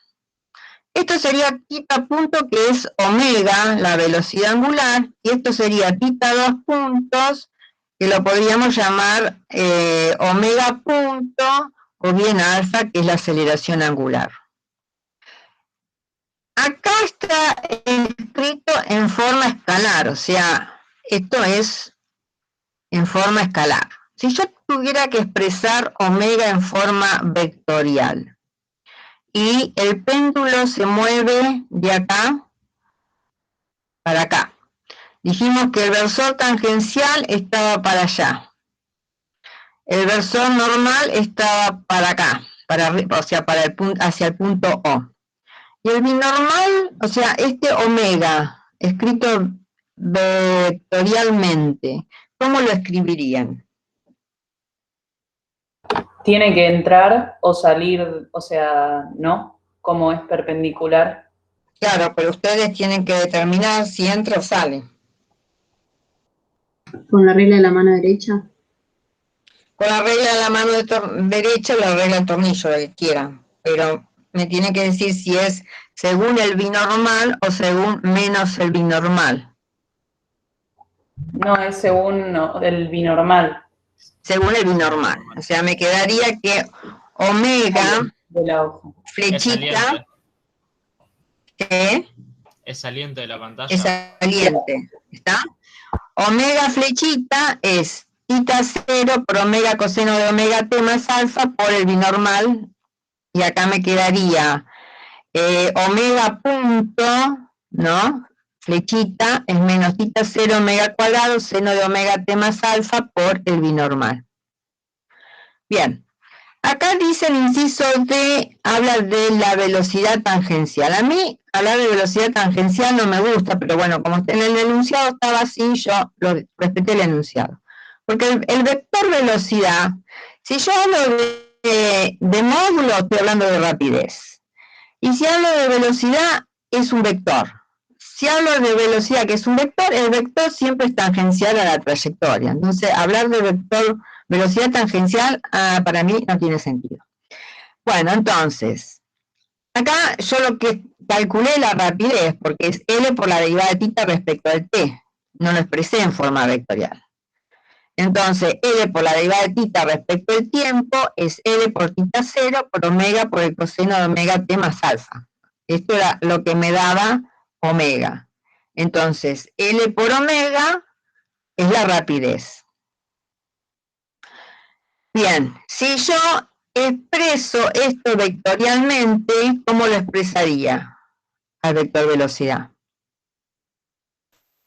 Esto sería θ punto, que es omega, la velocidad angular, y esto sería θ 2 puntos, que lo podríamos llamar omega punto, o bien alfa, que es la aceleración angular. Acá está escrito en forma escalar, o sea, esto es en forma escalar. Si yo tuviera que expresar omega en forma vectorial, y el péndulo se mueve de acá para acá. Dijimos que el versor tangencial estaba para allá. El versor normal estaba para acá, o sea, hacia el punto O. Y el binormal, o sea, este omega, escrito vectorialmente, ¿cómo lo escribirían? Tiene que entrar o salir, o sea, ¿no? Como es perpendicular. Claro, pero ustedes tienen que determinar si entra o sale. Con la regla de la mano derecha. Con la regla de la mano derecha o la regla del tornillo, la que quieran. Pero me tiene que decir si es según el binormal o según menos el binormal. No, es según el binormal. Según el binormal. O sea, me quedaría que omega, de la hoja, flechita, es saliente de la pantalla. Es saliente, ¿está? Omega flechita es θ 0 por omega coseno de omega t más alfa por el binormal, y acá me quedaría omega punto, ¿no? Flechita es menos θ 0 omega cuadrado seno de omega t más alfa por el binormal. Bien, acá dice el inciso D, habla de la velocidad tangencial. A mí hablar de velocidad tangencial no me gusta, pero bueno, como en el enunciado estaba así, yo respeté el enunciado. Porque el vector velocidad, si yo hablo de módulo, estoy hablando de rapidez. Y si hablo de velocidad, es un vector. Si hablo de velocidad, que es un vector, el vector siempre es tangencial a la trayectoria. Entonces, hablar de vector velocidad tangencial, para mí no tiene sentido. Bueno, entonces, acá yo lo que calculé la rapidez, porque es L por la derivada de θ respecto al t. No lo expresé en forma vectorial. Entonces, L por la derivada de θ respecto al tiempo es L por θ 0 por omega por el coseno de omega t más alfa. Esto era lo que me daba omega. Entonces, L por omega es la rapidez. Bien, si yo expreso esto vectorialmente, ¿cómo lo expresaría al vector velocidad?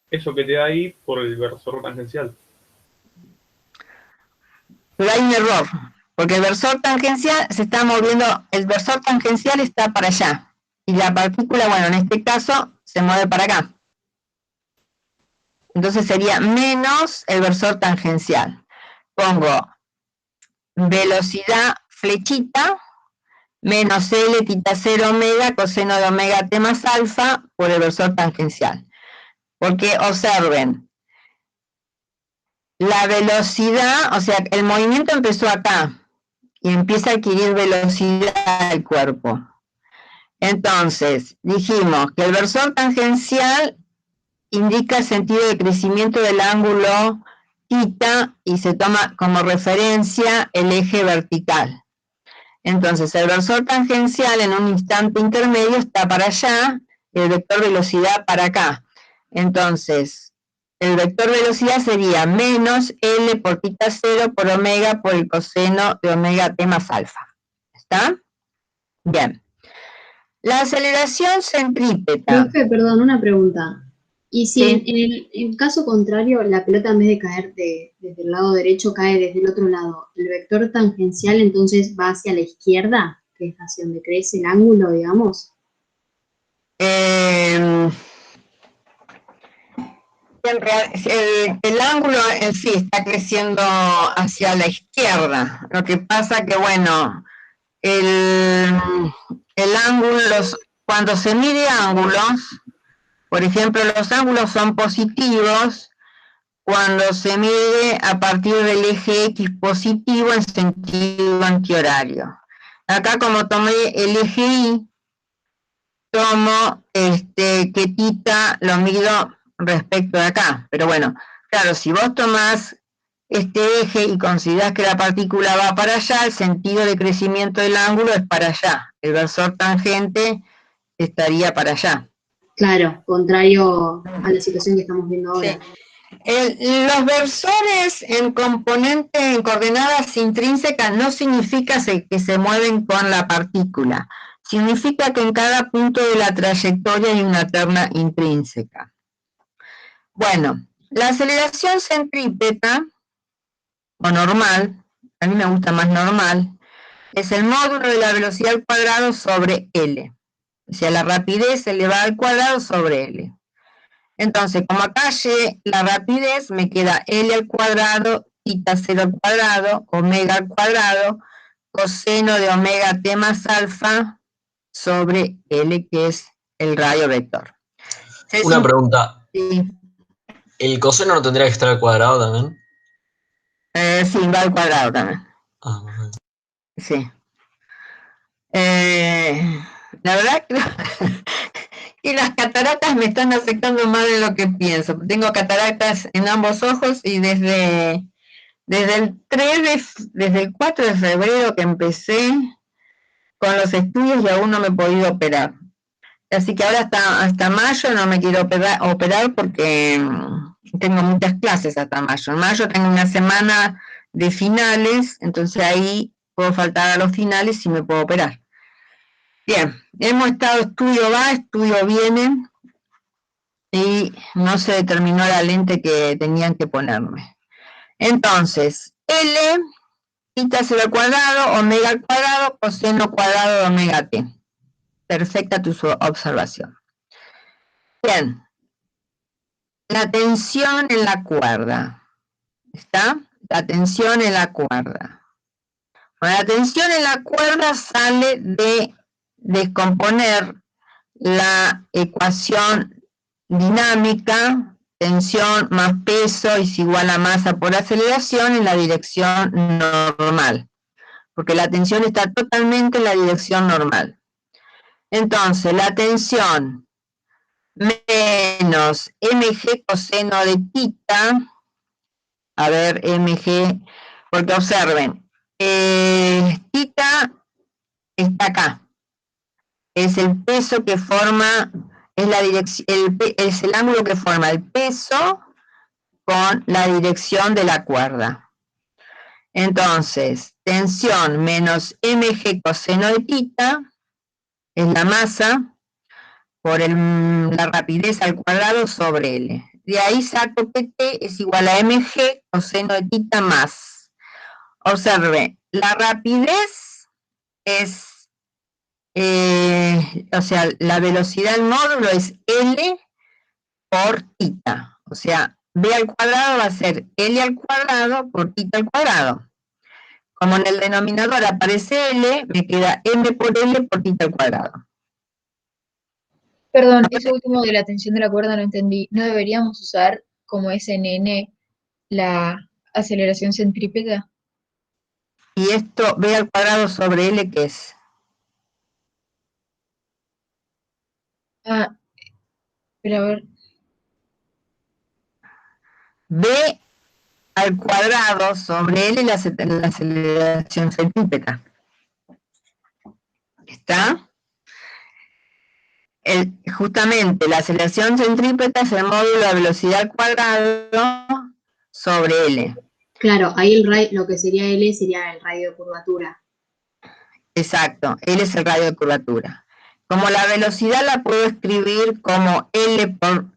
Eso que te da ahí por el versor tangencial. Pero hay un error, porque el versor tangencial se está moviendo, el versor tangencial está para allá, y la partícula, bueno, en este caso, se mueve para acá. Entonces sería menos el versor tangencial. Pongo velocidad flechita, menos L θ 0 omega coseno de omega t más alfa por el versor tangencial. Porque observen, la velocidad, o sea, el movimiento empezó acá y empieza a adquirir velocidad el cuerpo. Entonces, dijimos que el versor tangencial indica el sentido de crecimiento del ángulo θ y se toma como referencia el eje vertical. Entonces, el versor tangencial en un instante intermedio está para allá el vector velocidad para acá. Entonces, el vector velocidad sería menos L por tita 0 por omega por el coseno de omega t más alfa. ¿Está? Bien. La aceleración centrípeta. Profe, perdón, una pregunta. ¿Y si Sí. en el caso contrario la pelota en vez de caer desde el lado derecho cae desde el otro lado, el vector tangencial entonces va hacia la izquierda, que es hacia donde crece el ángulo, digamos? El ángulo en sí está creciendo hacia la izquierda. Lo que pasa que, bueno, el ángulo, cuando se mide ángulos, por ejemplo, los ángulos son positivos cuando se mide a partir del eje X positivo en sentido antihorario. Acá, como tomé el eje Y, tomo que tita lo mido respecto de acá. Pero bueno, claro, si vos tomás este eje y considerás que la partícula va para allá, el sentido de crecimiento del ángulo es para allá. El versor tangente estaría para allá. Claro, contrario a la situación que estamos viendo ahora. Sí. Los versores en coordenadas intrínsecas no significa que se mueven con la partícula. Significa que en cada punto de la trayectoria hay una terna intrínseca. Bueno, la aceleración centrípeta, o normal, a mí me gusta más normal, es el módulo de la velocidad al cuadrado sobre L. O sea, la rapidez elevada al cuadrado sobre L. Entonces, como acá Y la rapidez, me queda L al cuadrado, tita 0 al cuadrado, omega al cuadrado, coseno de omega t más alfa sobre L, que es el radio vector. Una pregunta. Sí. ¿El coseno no tendría que estar al cuadrado también? Sí, va al cuadrado también. Ah, perfecto. Sí. La verdad que, que las cataratas me están afectando más de lo que pienso. Tengo cataratas en ambos ojos y desde el 4 de febrero que empecé con los estudios y aún no me he podido operar. Así que ahora hasta mayo no me quiero operar porque tengo muchas clases hasta mayo. En mayo tengo una semana de finales, entonces ahí puedo faltar a los finales y me puedo operar. Bien, hemos estado estudio va, estudio viene y no se determinó la lente que tenían que ponerme. Entonces, L, tita 0 al cuadrado, omega al cuadrado, coseno cuadrado de omega t. Perfecta tu observación. Bien, la tensión en la cuerda. ¿Está? La tensión en la cuerda. Bueno, la tensión en la cuerda sale de descomponer la ecuación dinámica, tensión más peso es igual a masa por aceleración en la dirección normal, porque la tensión está totalmente en la dirección normal. Entonces, la tensión menos mg coseno de tita, a ver, mg, porque observen, tita está acá, es el peso que forma, es la dirección, es el ángulo que forma el peso con la dirección de la cuerda. Entonces, tensión menos mg coseno de tita es la masa por la rapidez al cuadrado sobre L. De ahí saco que T es igual a mg coseno de tita más. Observe, la rapidez es, o sea, la velocidad del módulo es L por tita. O sea, B al cuadrado va a ser L al cuadrado por tita al cuadrado. Como en el denominador aparece L, me queda M por L por tita al cuadrado. Perdón, eso último de la tensión de la cuerda no entendí. ¿No deberíamos usar como SNN la aceleración centrípeta? Y esto, B al cuadrado sobre L, ¿qué es? Ah, pero a ver. B al cuadrado sobre L la aceleración centrípeta. ¿Está? justamente la aceleración centrípeta es el módulo de velocidad al cuadrado sobre L. Claro, ahí lo que sería L sería el radio de curvatura. Exacto, L es el radio de curvatura. Como la velocidad la puedo escribir como L por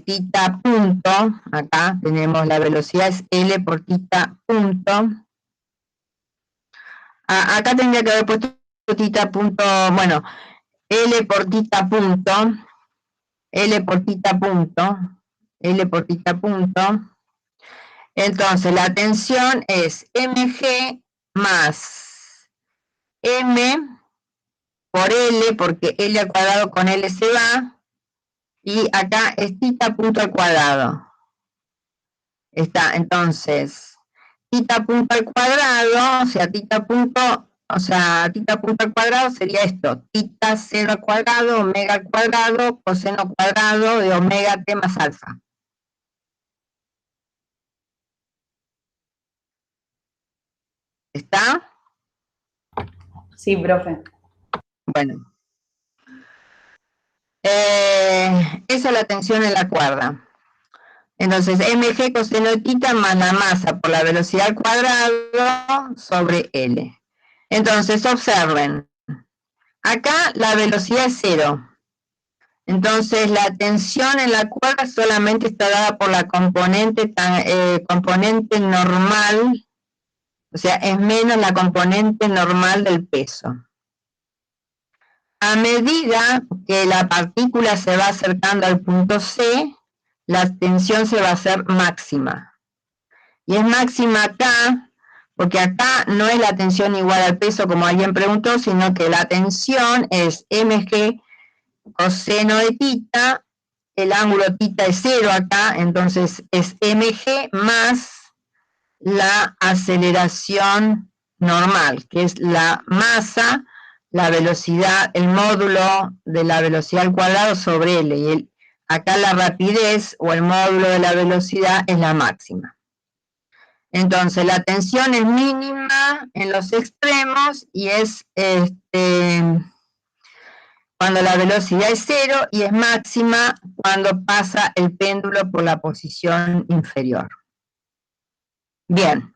tita punto, acá tenemos la velocidad es L por tita punto. Acá tendría que haber puesto tita punto, bueno, L por tita punto, L por tita punto, L por tita punto. Entonces la tensión es mg más m por L, porque L al cuadrado con L se va, y acá es tita punto al cuadrado. Está, entonces, tita punto al cuadrado, o sea, tita punto al cuadrado sería esto, tita 0 al cuadrado, omega al cuadrado, coseno cuadrado de omega t más alfa. ¿Está? Sí, profe. Bueno. Esa es la tensión en la cuerda. Entonces, mg coseno de tita más la masa por la velocidad al cuadrado sobre L. Entonces, observen. Acá la velocidad es 0. Entonces, la tensión en la cuerda solamente está dada por la componente normal, o sea, es menos la componente normal del peso. A medida que la partícula se va acercando al punto C, la tensión se va a hacer máxima. Y es máxima acá, porque acá no es la tensión igual al peso, como alguien preguntó, sino que la tensión es mg coseno de tita, el ángulo tita es 0 acá, entonces es mg más la aceleración normal, que es la masa, la velocidad, el módulo de la velocidad al cuadrado sobre L, y acá la rapidez o el módulo de la velocidad es la máxima. Entonces la tensión es mínima en los extremos y es cuando la velocidad es 0 y es máxima cuando pasa el péndulo por la posición inferior. Bien,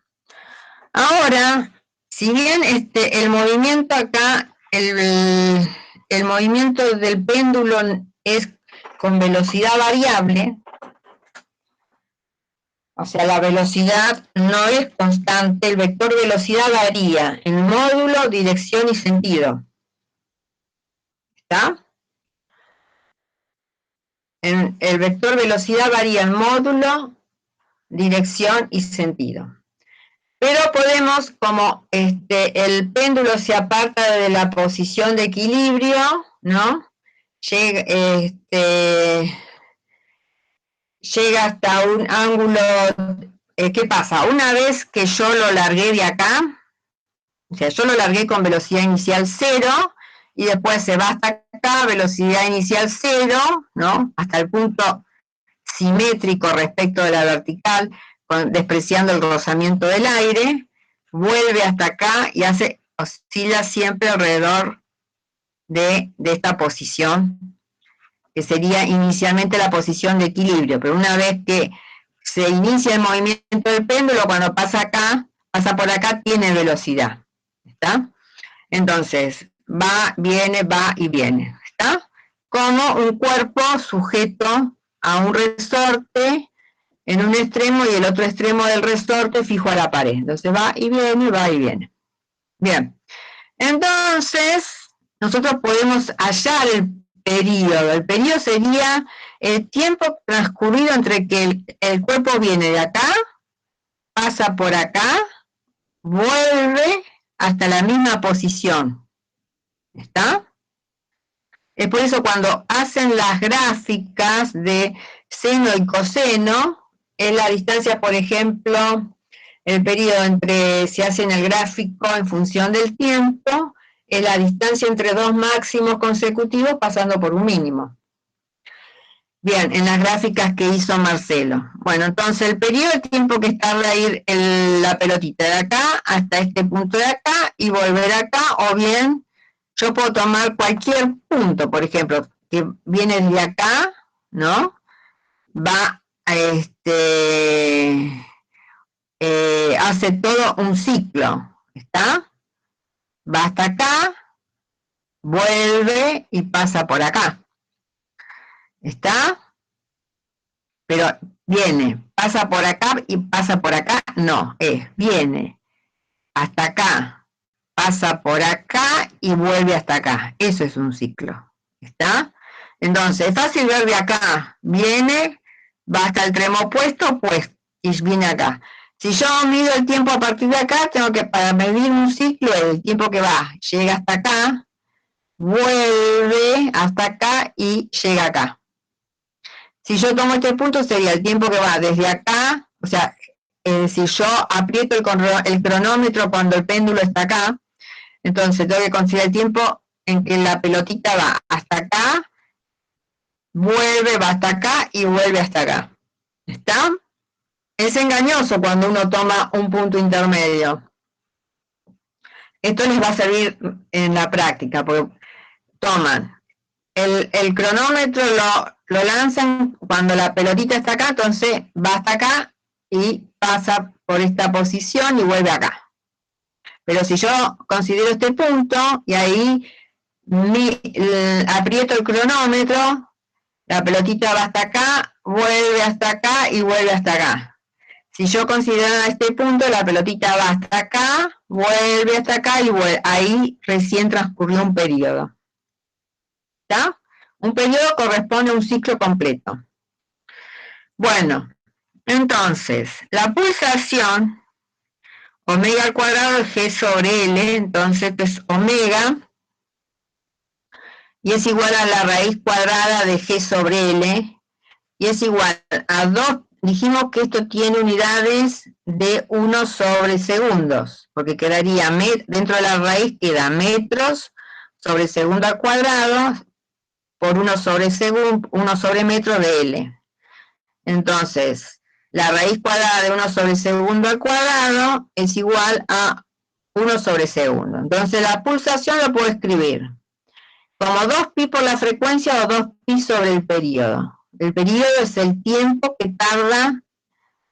ahora, si bien el movimiento acá, el movimiento del péndulo es con velocidad variable, o sea, la velocidad no es constante, el vector velocidad varía en módulo, dirección y sentido. ¿Está? El vector velocidad varía en módulo, dirección y sentido. Pero podemos, como el péndulo se aparta de la posición de equilibrio, ¿no? Llega hasta un ángulo, ¿qué pasa? Una vez que yo lo largué de acá, o sea, yo lo largué con velocidad inicial 0, y después se va hasta acá, velocidad inicial 0, ¿no? Hasta el punto simétrico respecto de la vertical, despreciando el rozamiento del aire, vuelve hasta acá y oscila siempre alrededor de esta posición, que sería inicialmente la posición de equilibrio, pero una vez que se inicia el movimiento del péndulo, cuando pasa por acá, tiene velocidad, ¿está? Entonces, va y viene, ¿está? Como un cuerpo sujeto a un resorte en un extremo y el otro extremo del resorte fijo a la pared. Entonces va y viene, va y viene. Bien, entonces nosotros podemos hallar el periodo. El periodo sería el tiempo transcurrido entre que el cuerpo viene de acá, pasa por acá, vuelve hasta la misma posición. ¿Está? Es por eso cuando hacen las gráficas de seno y coseno, es la distancia, por ejemplo, el periodo si hacen el gráfico en función del tiempo, es la distancia entre dos máximos consecutivos pasando por un mínimo. Bien, en las gráficas que hizo Marcelo. Bueno, entonces el periodo de tiempo que tarda ir la pelotita de acá hasta este punto de acá y volver acá, o bien yo puedo tomar cualquier punto, por ejemplo, que viene de acá, ¿no? Va a hace todo un ciclo, ¿está? Va hasta acá, vuelve y pasa por acá, ¿está? Pero viene, pasa por acá y pasa por acá, no, viene hasta acá, pasa por acá y vuelve hasta acá, eso es un ciclo, ¿está? Entonces, es fácil ver de acá, viene, va hasta el extremo opuesto, pues, y viene acá. Si yo mido el tiempo a partir de acá, tengo que, para medir un ciclo, el tiempo que va, llega hasta acá, vuelve hasta acá y llega acá. Si yo tomo este punto, sería el tiempo que va desde acá, o sea, si yo aprieto el cronómetro cuando el péndulo está acá, entonces tengo que considerar el tiempo en que la pelotita va hasta acá, vuelve, va hasta acá y vuelve hasta acá. ¿Está? Es engañoso cuando uno toma un punto intermedio. Esto les va a servir en la práctica, porque toman el cronómetro, lo lanzan cuando la pelotita está acá, entonces va hasta acá y pasa por esta posición y vuelve acá. Pero si yo considero este punto y ahí aprieto el cronómetro, la pelotita va hasta acá, vuelve hasta acá y vuelve hasta acá. Si yo considero este punto, la pelotita va hasta acá, vuelve hasta acá y vuelve. Ahí recién transcurrió un periodo. ¿Está? Un periodo corresponde a un ciclo completo. Bueno, entonces, la pulsación, omega al cuadrado es G sobre L, entonces es omega, y es igual a la raíz cuadrada de G sobre L, y es igual a 2, dijimos que esto tiene unidades de 1 sobre segundos, porque quedaría, dentro de la raíz queda metros sobre segundo al cuadrado, por 1 sobre metro de L. Entonces, la raíz cuadrada de 1 sobre segundo al cuadrado es igual a 1 sobre segundo. Entonces, la pulsación lo puedo escribir como 2pi por la frecuencia o 2pi sobre el periodo. El periodo es el tiempo que tarda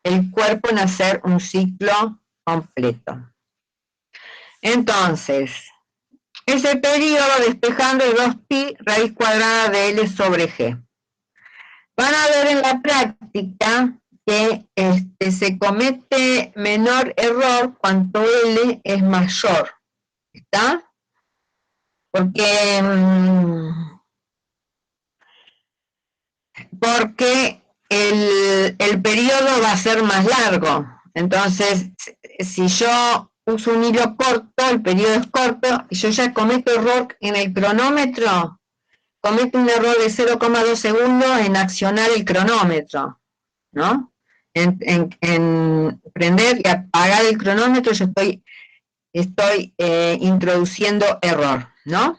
el cuerpo en hacer un ciclo completo. Entonces, ese periodo despejando es 2pi raíz cuadrada de L sobre G. Van a ver en la práctica que se comete menor error cuanto L es mayor. ¿Está? Porque el periodo va a ser más largo. Entonces, si yo uso un hilo corto, el periodo es corto, y yo ya cometo error en el cronómetro, cometo un error de 0,2 segundos en accionar el cronómetro, ¿no? En prender y apagar el cronómetro yo estoy introduciendo error, ¿no?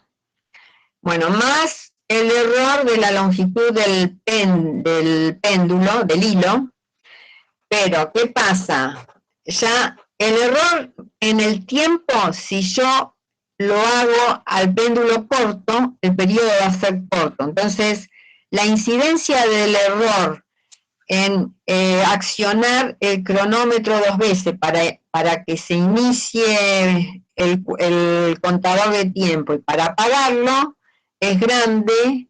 Bueno, más el error de la longitud del péndulo, del hilo, pero ¿qué pasa? Ya el error en el tiempo, si yo lo hago al péndulo corto, el periodo va a ser corto. Entonces, la incidencia del error en accionar el cronómetro 2 veces para que se inicie el contador de tiempo y para apagarlo es grande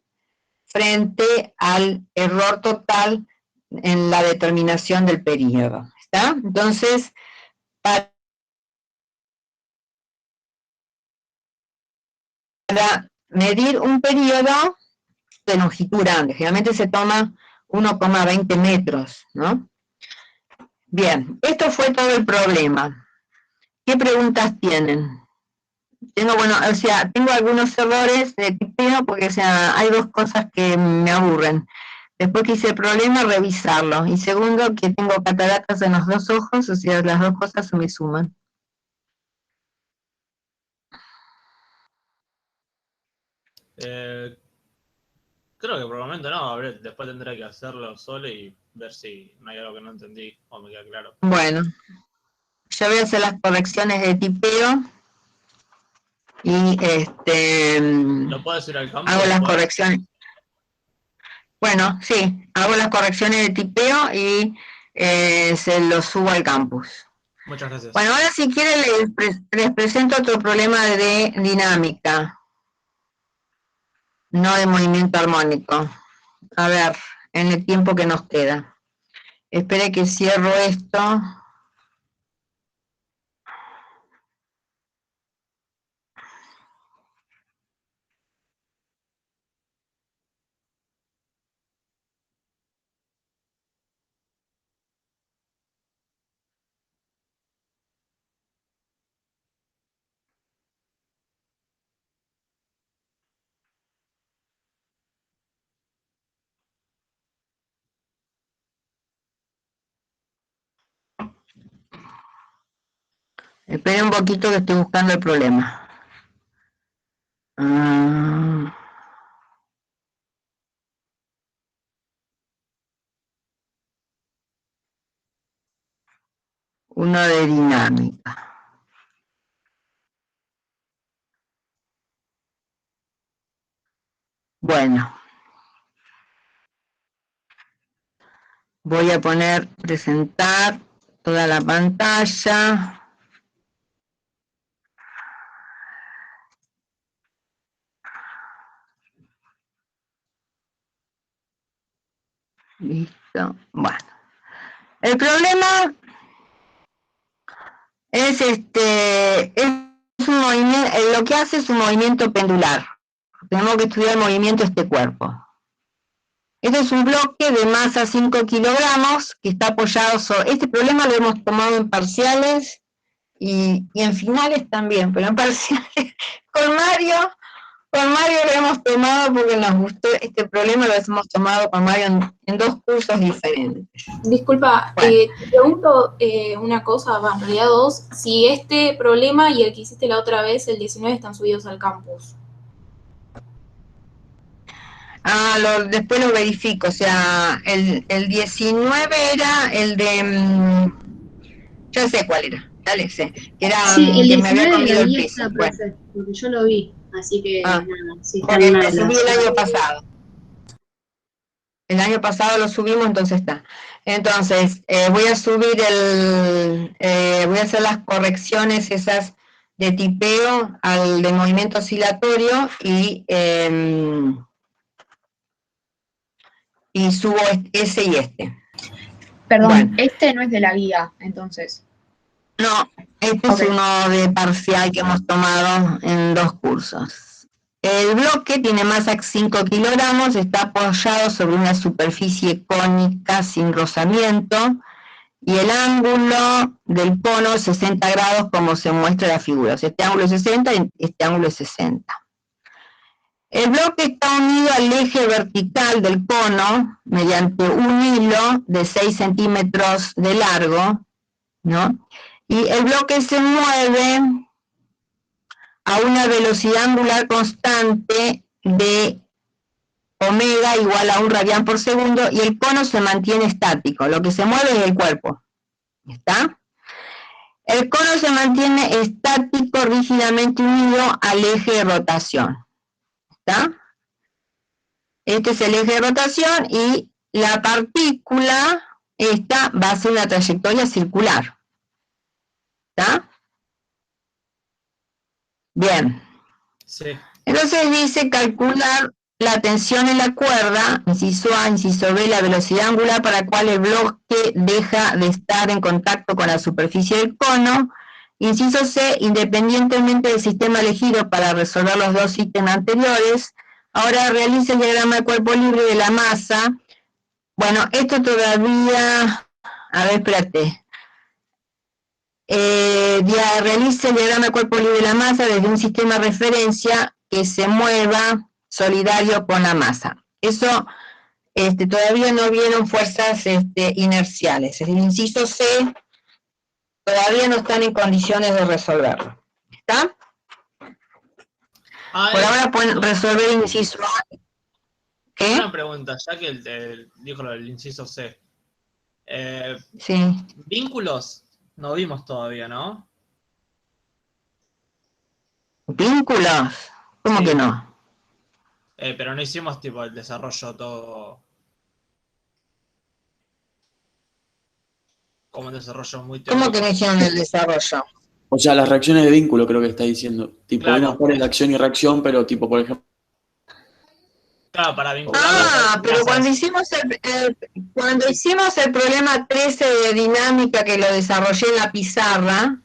frente al error total en la determinación del periodo. ¿Está? Entonces, para medir un periodo de longitud grande, generalmente se toma 1,20 metros, ¿no? Bien, esto fue todo el problema. ¿Qué preguntas tienen? Tengo algunos errores de tipeo porque, hay dos cosas que me aburren. Después que hice el problema, revisarlo. Y segundo, que tengo cataratas en los dos ojos, o sea, las dos cosas se me suman. Creo que por el momento no, después tendré que hacerlo solo y ver si no hay algo que no entendí o me queda claro. Bueno, yo voy a hacer las correcciones de tipeo y ¿Lo puedo decir al campo? hago las correcciones. Bueno, sí, hago las correcciones de tipeo y se los subo al campus. Muchas gracias. Bueno, ahora si quieren les presento otro problema de dinámica, no de movimiento armónico. A ver, en el tiempo que nos queda. Espere que cierro esto. Espere un poquito que estoy buscando el problema. Uno de dinámica. Bueno. Voy a poner presentar toda la pantalla. Listo. Bueno. El problema es es un movimiento, lo que hace es un movimiento pendular. Tenemos que estudiar el movimiento de este cuerpo. Este es un bloque de masa 5 kilogramos que está apoyado sobre... Este problema lo hemos tomado en parciales y en finales también, pero en parciales con Mario lo hemos tomado porque nos gustó este problema, lo hemos tomado con Mario en 2 cursos diferentes. Disculpa, te pregunto una cosa, en realidad 2, si este problema y el que hiciste la otra vez, el 19, están subidos al campus. Después lo verifico, o sea, el 19 era el de... ya sé cuál era, dale, sé. Era Sí, el que me había 19 comido el debería piso. estar, Bueno, profe, porque yo lo vi, así que nada, sí está porque en lo una de subí las... el año pasado. El año pasado lo subimos, entonces está. Entonces, voy a subir voy a hacer las correcciones esas de tipeo al de movimiento oscilatorio y subo ese y este. Perdón, Bueno. este no es de la guía, entonces. No, este es uno de parcial que hemos tomado en 2 cursos. El bloque tiene masa 5 kilogramos, está apoyado sobre una superficie cónica sin rozamiento y el ángulo del cono es 60 grados como se muestra en la figura. O sea, este ángulo es 60 y este ángulo es 60. El bloque está unido al eje vertical del cono mediante un hilo de 6 centímetros de largo, ¿no? Y el bloque se mueve a una velocidad angular constante de omega igual a 1 radián por segundo y el cono se mantiene estático. Lo que se mueve es el cuerpo. ¿Está? El cono se mantiene estático rígidamente unido al eje de rotación. ¿Está? Este es el eje de rotación y la partícula, esta va a ser una trayectoria circular. ¿Está? Bien. Sí. Entonces dice calcular la tensión en la cuerda, inciso A, inciso B, la velocidad angular para la cual el bloque deja de estar en contacto con la superficie del cono, inciso C, independientemente del sistema elegido para resolver los 2 ítems anteriores, ahora realiza el diagrama de cuerpo libre de la masa. Bueno, esto todavía, a ver, espérate. Realiza el diagrama de cuerpo libre de la masa desde un sistema de referencia que se mueva solidario con la masa. Eso todavía no vieron fuerzas inerciales. El inciso C todavía no están en condiciones de resolverlo. ¿Está? Por ahora pueden resolver el inciso A. ¿Qué? Una pregunta, ya que dijo lo del inciso C. Sí. Vínculos no vimos todavía, ¿no? ¿Vínculos? ¿Cómo que no? Pero no hicimos tipo el desarrollo todo como un desarrollo muy ¿Cómo que teórico. no hicieron el desarrollo? O sea, las reacciones de vínculo creo que está diciendo. Tipo, Claro. hay unos pares de acción y reacción, pero tipo, por ejemplo, Claro, para vincular Ah, pero cuando las hicimos el problema 13 de dinámica que lo desarrollé en la pizarra,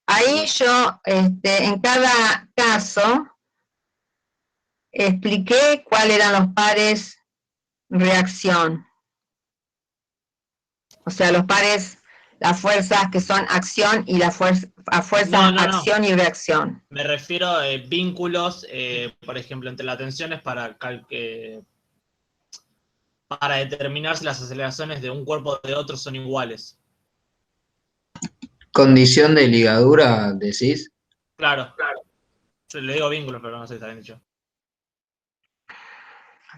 ahí yo en cada caso expliqué cuáles eran los pares reacción. O sea, los pares, las fuerzas que son acción y las fuerzas No. acción y reacción. Me refiero a vínculos, por ejemplo, entre las tensiones para determinar si las aceleraciones de un cuerpo o de otro son iguales. Condición de ligadura, decís. Claro. Yo le digo vínculos, pero no sé si está bien dicho.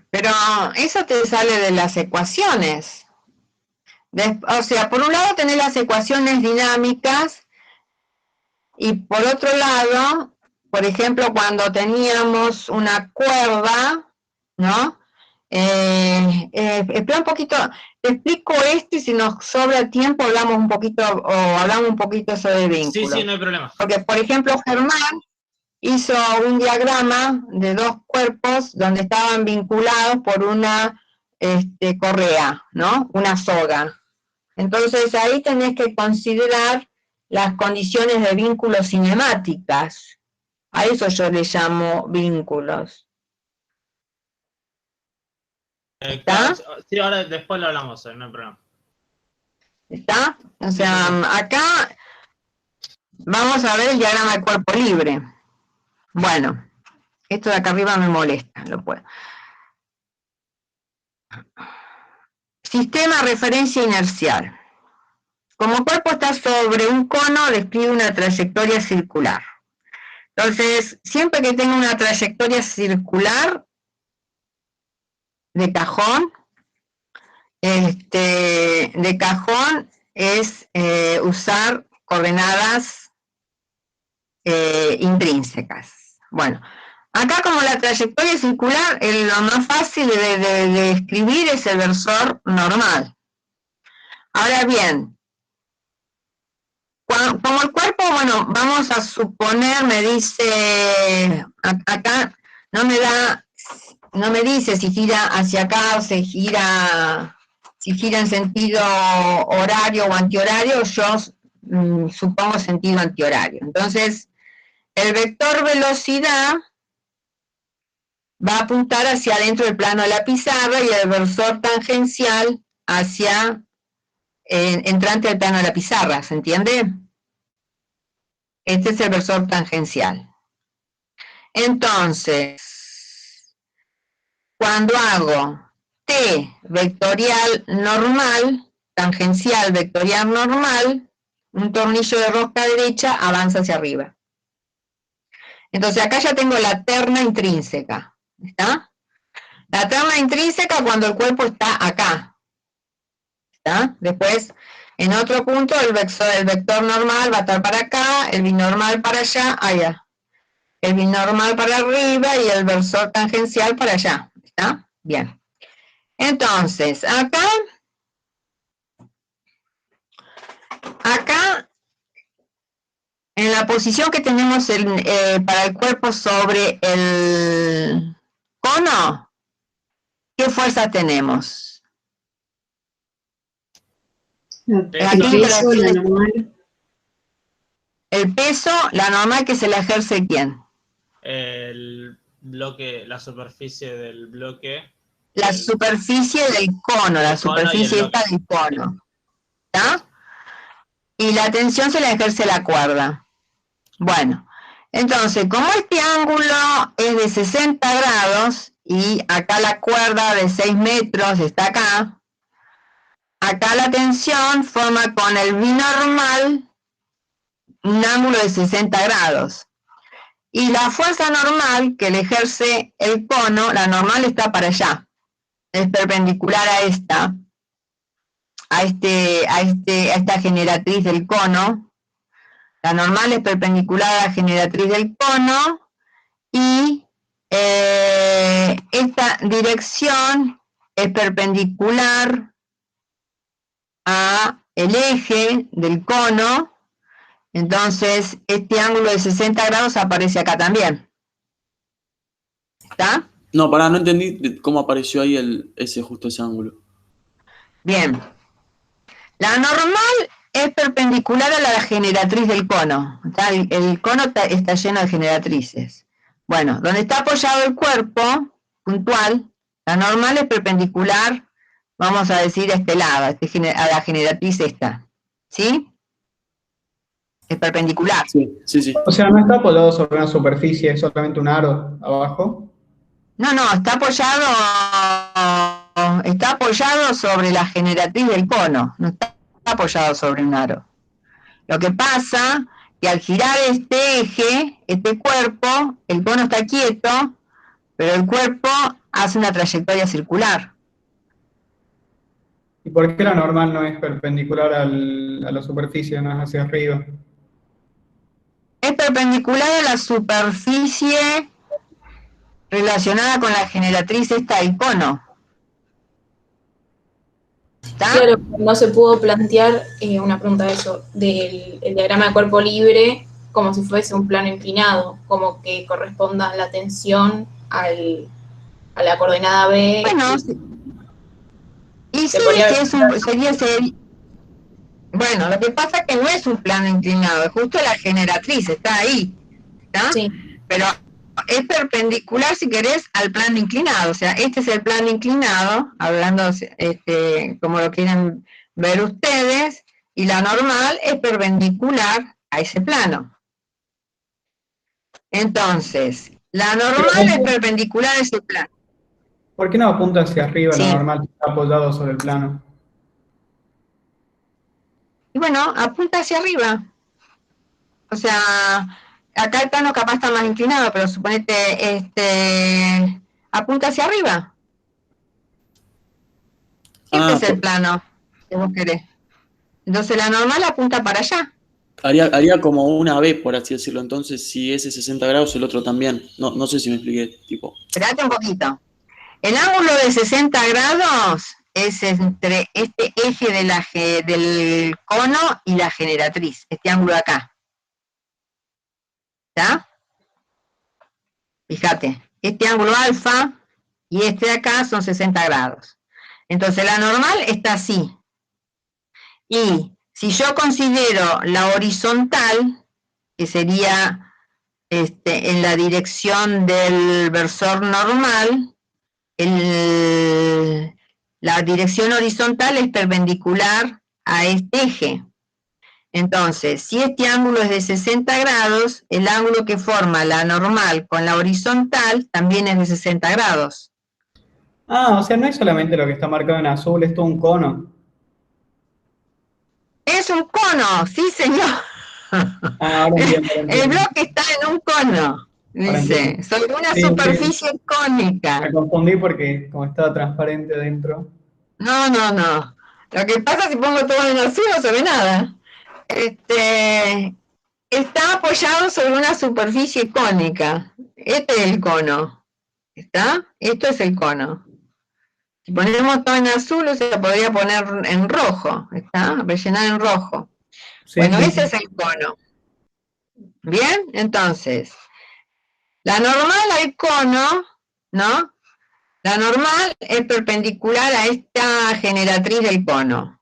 Pero eso te sale de las ecuaciones. O sea, por un lado tenés las ecuaciones dinámicas y por otro lado, por ejemplo, cuando teníamos una cuerda, ¿no? Espera un poquito, te explico esto y si nos sobra tiempo hablamos un poquito sobre vínculos. Sí, no hay problema. Porque, por ejemplo, Germán hizo un diagrama de dos cuerpos donde estaban vinculados por una correa, ¿no? Una soga. Entonces ahí tenés que considerar las condiciones de vínculos cinemáticas. A eso yo le llamo vínculos. Claro, sí, ahora después lo hablamos, no hay problema. ¿Está? O sea, acá vamos a ver el diagrama de cuerpo libre. Bueno, esto de acá arriba me molesta, lo puedo. Sistema referencia inercial. Como cuerpo está sobre un cono, describe una trayectoria circular. Entonces, siempre que tenga una trayectoria circular, de cajón es usar coordenadas intrínsecas. Bueno, acá como la trayectoria circular, lo más fácil de escribir es el versor normal. Ahora bien, como el cuerpo, bueno, vamos a suponer, me dice, acá no me dice si gira hacia acá o si gira en sentido horario o antihorario, yo supongo sentido antihorario. Entonces, el vector velocidad va a apuntar hacia adentro del plano de la pizarra y el versor tangencial hacia entrante del plano de la pizarra, ¿se entiende? Este es el versor tangencial. Entonces, cuando hago T vectorial normal, tangencial vectorial normal, un tornillo de rosca derecha avanza hacia arriba. Entonces acá ya tengo la terna intrínseca, ¿está? La terna intrínseca cuando el cuerpo está acá, ¿está? Después, en otro punto, el vector normal va a estar para acá, el binormal para allá, allá. El binormal para arriba y el versor tangencial para allá, ¿está? Bien. Entonces, acá, en la posición que tenemos para el cuerpo sobre el cono, ¿qué fuerza tenemos? El peso, la normal. El peso, la normal que se la ejerce ¿quién? El bloque, la superficie del bloque. La superficie del cono, la superficie esta del cono. ¿Está? Y la tensión se la ejerce la cuerda. Bueno, entonces, como este ángulo es de 60 grados y acá la cuerda de 6 metros está acá, acá la tensión forma con el binormal un ángulo de 60 grados. Y la fuerza normal que le ejerce el cono, la normal está para allá. Es perpendicular a esta, a esta generatriz del cono. La normal es perpendicular a la generatriz del cono y esta dirección es perpendicular a el eje del cono, entonces este ángulo de 60 grados aparece acá también. ¿Está? No, pará, no entendí cómo apareció ahí justo ese ángulo. Bien. La normal es perpendicular a la generatriz del cono. ¿Está? El cono está lleno de generatrices. Bueno, donde está apoyado el cuerpo puntual, la normal es perpendicular, vamos a decir, a este lado, a la generatriz esta. ¿Sí? Es perpendicular. Sí, sí, sí. O sea, no está apoyado sobre una superficie, es solamente un aro abajo. No, está apoyado sobre la generatriz del cono, no está apoyado sobre un aro. Lo que pasa que al girar este eje, este cuerpo, el cono está quieto, pero el cuerpo hace una trayectoria circular. ¿Y por qué la normal no es perpendicular a la superficie, no es hacia arriba? Es perpendicular a la superficie relacionada con la generatriz esta del cono. ¿Está? Claro, no se pudo plantear una pregunta de eso, del el diagrama de cuerpo libre como si fuese un plano inclinado, como que corresponda la tensión a la coordenada B. Bueno, y sí, bueno, lo que pasa es que no es un plano inclinado, es justo la generatriz, está ahí, ¿está? Sí. Pero es perpendicular, si querés, al plano inclinado, o sea, este es el plano inclinado, hablando como lo quieren ver ustedes, y la normal es perpendicular a ese plano. Entonces, la normal es perpendicular a ese plano. ¿Por qué no apunta hacia arriba Sí. la normal, está apoyado sobre el plano? Y bueno, apunta hacia arriba. O sea, acá el plano capaz está más inclinado, pero suponete, apunta hacia arriba. Este es el plano que vos querés. Entonces la normal apunta para allá. Haría como una B, por así decirlo. Entonces, si ese 60 grados, el otro también. No sé si me expliqué, tipo. Espérate un poquito. El ángulo de 60 grados es entre este eje del cono y la generatriz, este ángulo de acá. ¿Está? Fíjate, este ángulo alfa y este de acá son 60 grados. Entonces la normal está así. Y si yo considero la horizontal, que sería en la dirección del versor normal, la dirección horizontal es perpendicular a este eje. Entonces, si este ángulo es de 60 grados, el ángulo que forma la normal con la horizontal también es de 60 grados. Ah, o sea, no es solamente lo que está marcado en azul, es todo un cono. Es un cono, sí señor. Ahora entiendo, El bloque está en un cono, dice, sobre una superficie cónica. Me confundí porque como estaba transparente dentro. No. Lo que pasa si pongo todo en azul no se ve nada. Está apoyado sobre una superficie cónica. Este es el cono. ¿Está? Esto es el cono. Si ponemos todo en azul, se podría poner en rojo. ¿Está? Rellenar en rojo. Sí, bueno, sí. ese es el cono. Bien, entonces, la normal al cono, ¿no? La normal es perpendicular a esta generatriz del cono.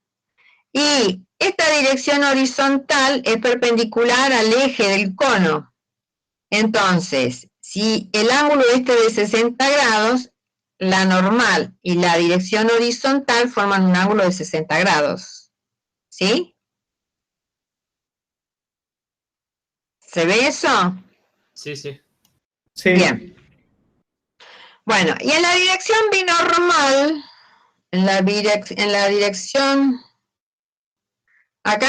Y esta dirección horizontal es perpendicular al eje del cono. Entonces, si el ángulo este de 60 grados, la normal y la dirección horizontal forman un ángulo de 60 grados. ¿Sí? ¿Se ve eso? Sí, sí. Bien. Bueno, y en la dirección binormal, en la dirección, acá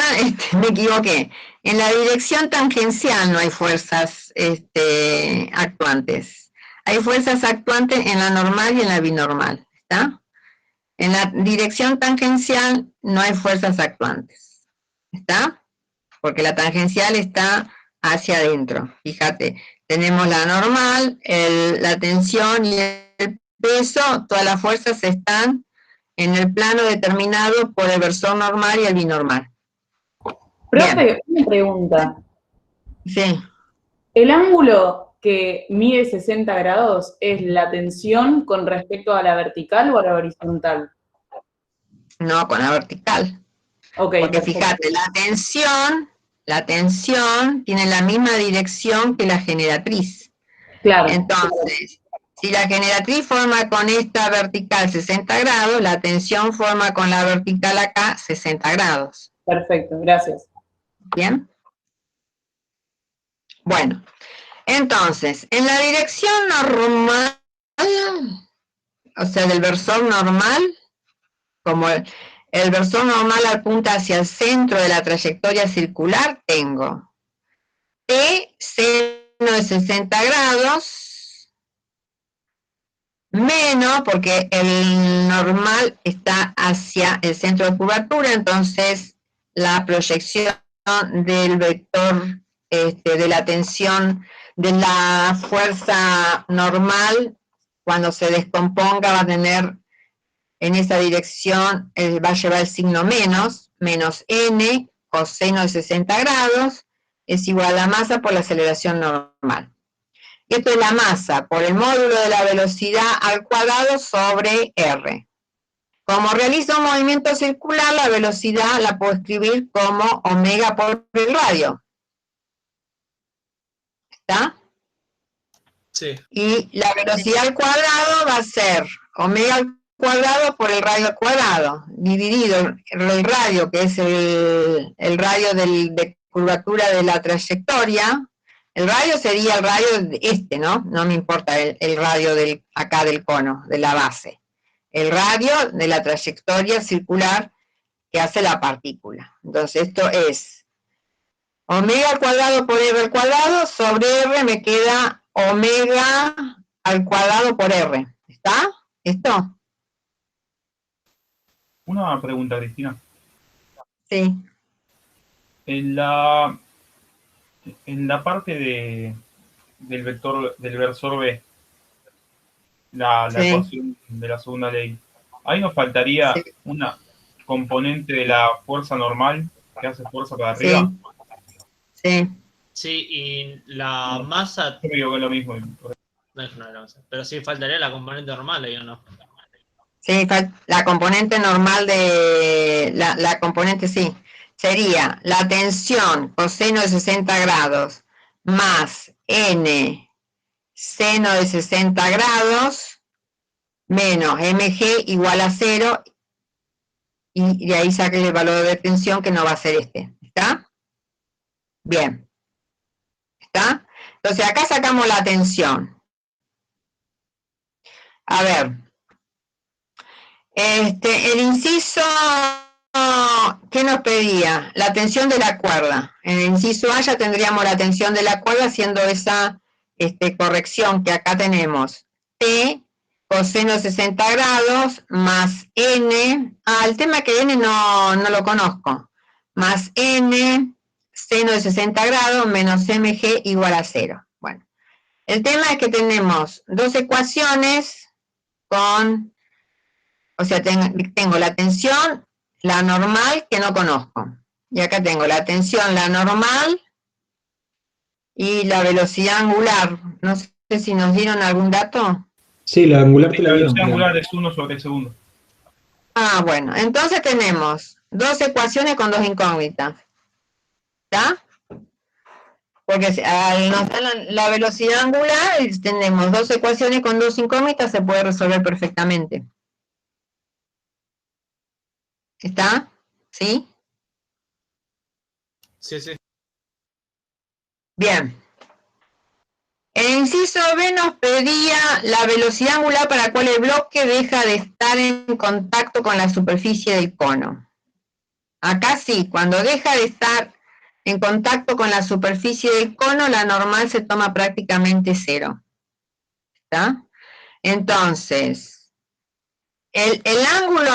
me equivoqué, en la dirección tangencial no hay fuerzas actuantes. Hay fuerzas actuantes en la normal y en la binormal, ¿está? En la dirección tangencial no hay fuerzas actuantes, ¿está? Porque la tangencial está hacia adentro, fíjate. Tenemos la normal, la tensión y el peso, todas las fuerzas están en el plano determinado por el versor normal y el binormal. Profe, una pregunta. Sí. ¿El ángulo que mide 60 grados es la tensión con respecto a la vertical o a la horizontal? No, con la vertical. Ok, porque perfecto. fíjate, la tensión tiene la misma dirección que la generatriz. Claro. Entonces, si la generatriz forma con esta vertical 60 grados, la tensión forma con la vertical acá 60 grados. Perfecto, gracias. ¿Bien? Bueno, entonces, en la dirección normal, o sea, del versor normal, como el versor normal apunta hacia el centro de la trayectoria circular, tengo T seno de 60 grados, menos, porque el normal está hacia el centro de curvatura, entonces la proyección del vector de la tensión de la fuerza normal, cuando se descomponga, va a tener en esa dirección, va a llevar el signo menos n coseno de 60 grados, es igual a la masa por la aceleración normal. Y esto es la masa por el módulo de la velocidad al cuadrado sobre r. Como realiza un movimiento circular, la velocidad la puedo escribir como omega por el radio. ¿Está? Sí. Y la velocidad al cuadrado va a ser omega al cuadrado por el radio al cuadrado, dividido el radio, que es el radio de curvatura de la trayectoria. El radio sería el radio ¿no? No me importa el radio acá del cono, de la base. El radio de la trayectoria circular que hace la partícula. Entonces esto es omega al cuadrado por r al cuadrado, sobre r me queda omega al cuadrado por r. ¿Está? ¿Esto? Una pregunta, Cristina. Sí. En la parte del vector, del versor B, la Sí. ecuación de la segunda ley, ahí nos faltaría una componente de la fuerza normal que hace fuerza para arriba. Sí. Sí, y la masa. Yo me equivoqué en lo mismo. No es una masa. Pero sí faltaría la componente normal ahí o no. Sí, la componente normal de la componente, sí, sería la tensión coseno de 60 grados más n seno de 60 grados menos mg igual a 0, y de ahí saque el valor de tensión, que no va a ser este. ¿Está? Bien. ¿Está? Entonces acá sacamos la tensión. A ver. El inciso, ¿qué nos pedía? La tensión de la cuerda. En el inciso A ya tendríamos la tensión de la cuerda haciendo esa corrección que acá tenemos. T coseno de 60 grados más n, el tema que n no lo conozco, más n seno de 60 grados menos mg igual a 0. Bueno, el tema es que tenemos dos ecuaciones con... O sea, tengo la tensión, la normal, que no conozco. Y acá tengo la tensión, la normal, y la velocidad angular. No sé si nos dieron algún dato. Sí, la angular te la La dieron. velocidad angular es 1 sobre el segundo. Ah, bueno, entonces tenemos dos ecuaciones con dos incógnitas. ¿Está? Porque al nos dar la velocidad angular, tenemos dos ecuaciones con dos incógnitas, se puede resolver perfectamente. ¿Está? ¿Sí? Sí, sí. Bien. El inciso B nos pedía la velocidad angular para la cual el bloque deja de estar en contacto con la superficie del cono. Acá sí, cuando deja de estar en contacto con la superficie del cono, la normal se toma prácticamente 0. ¿Está? Entonces, el ángulo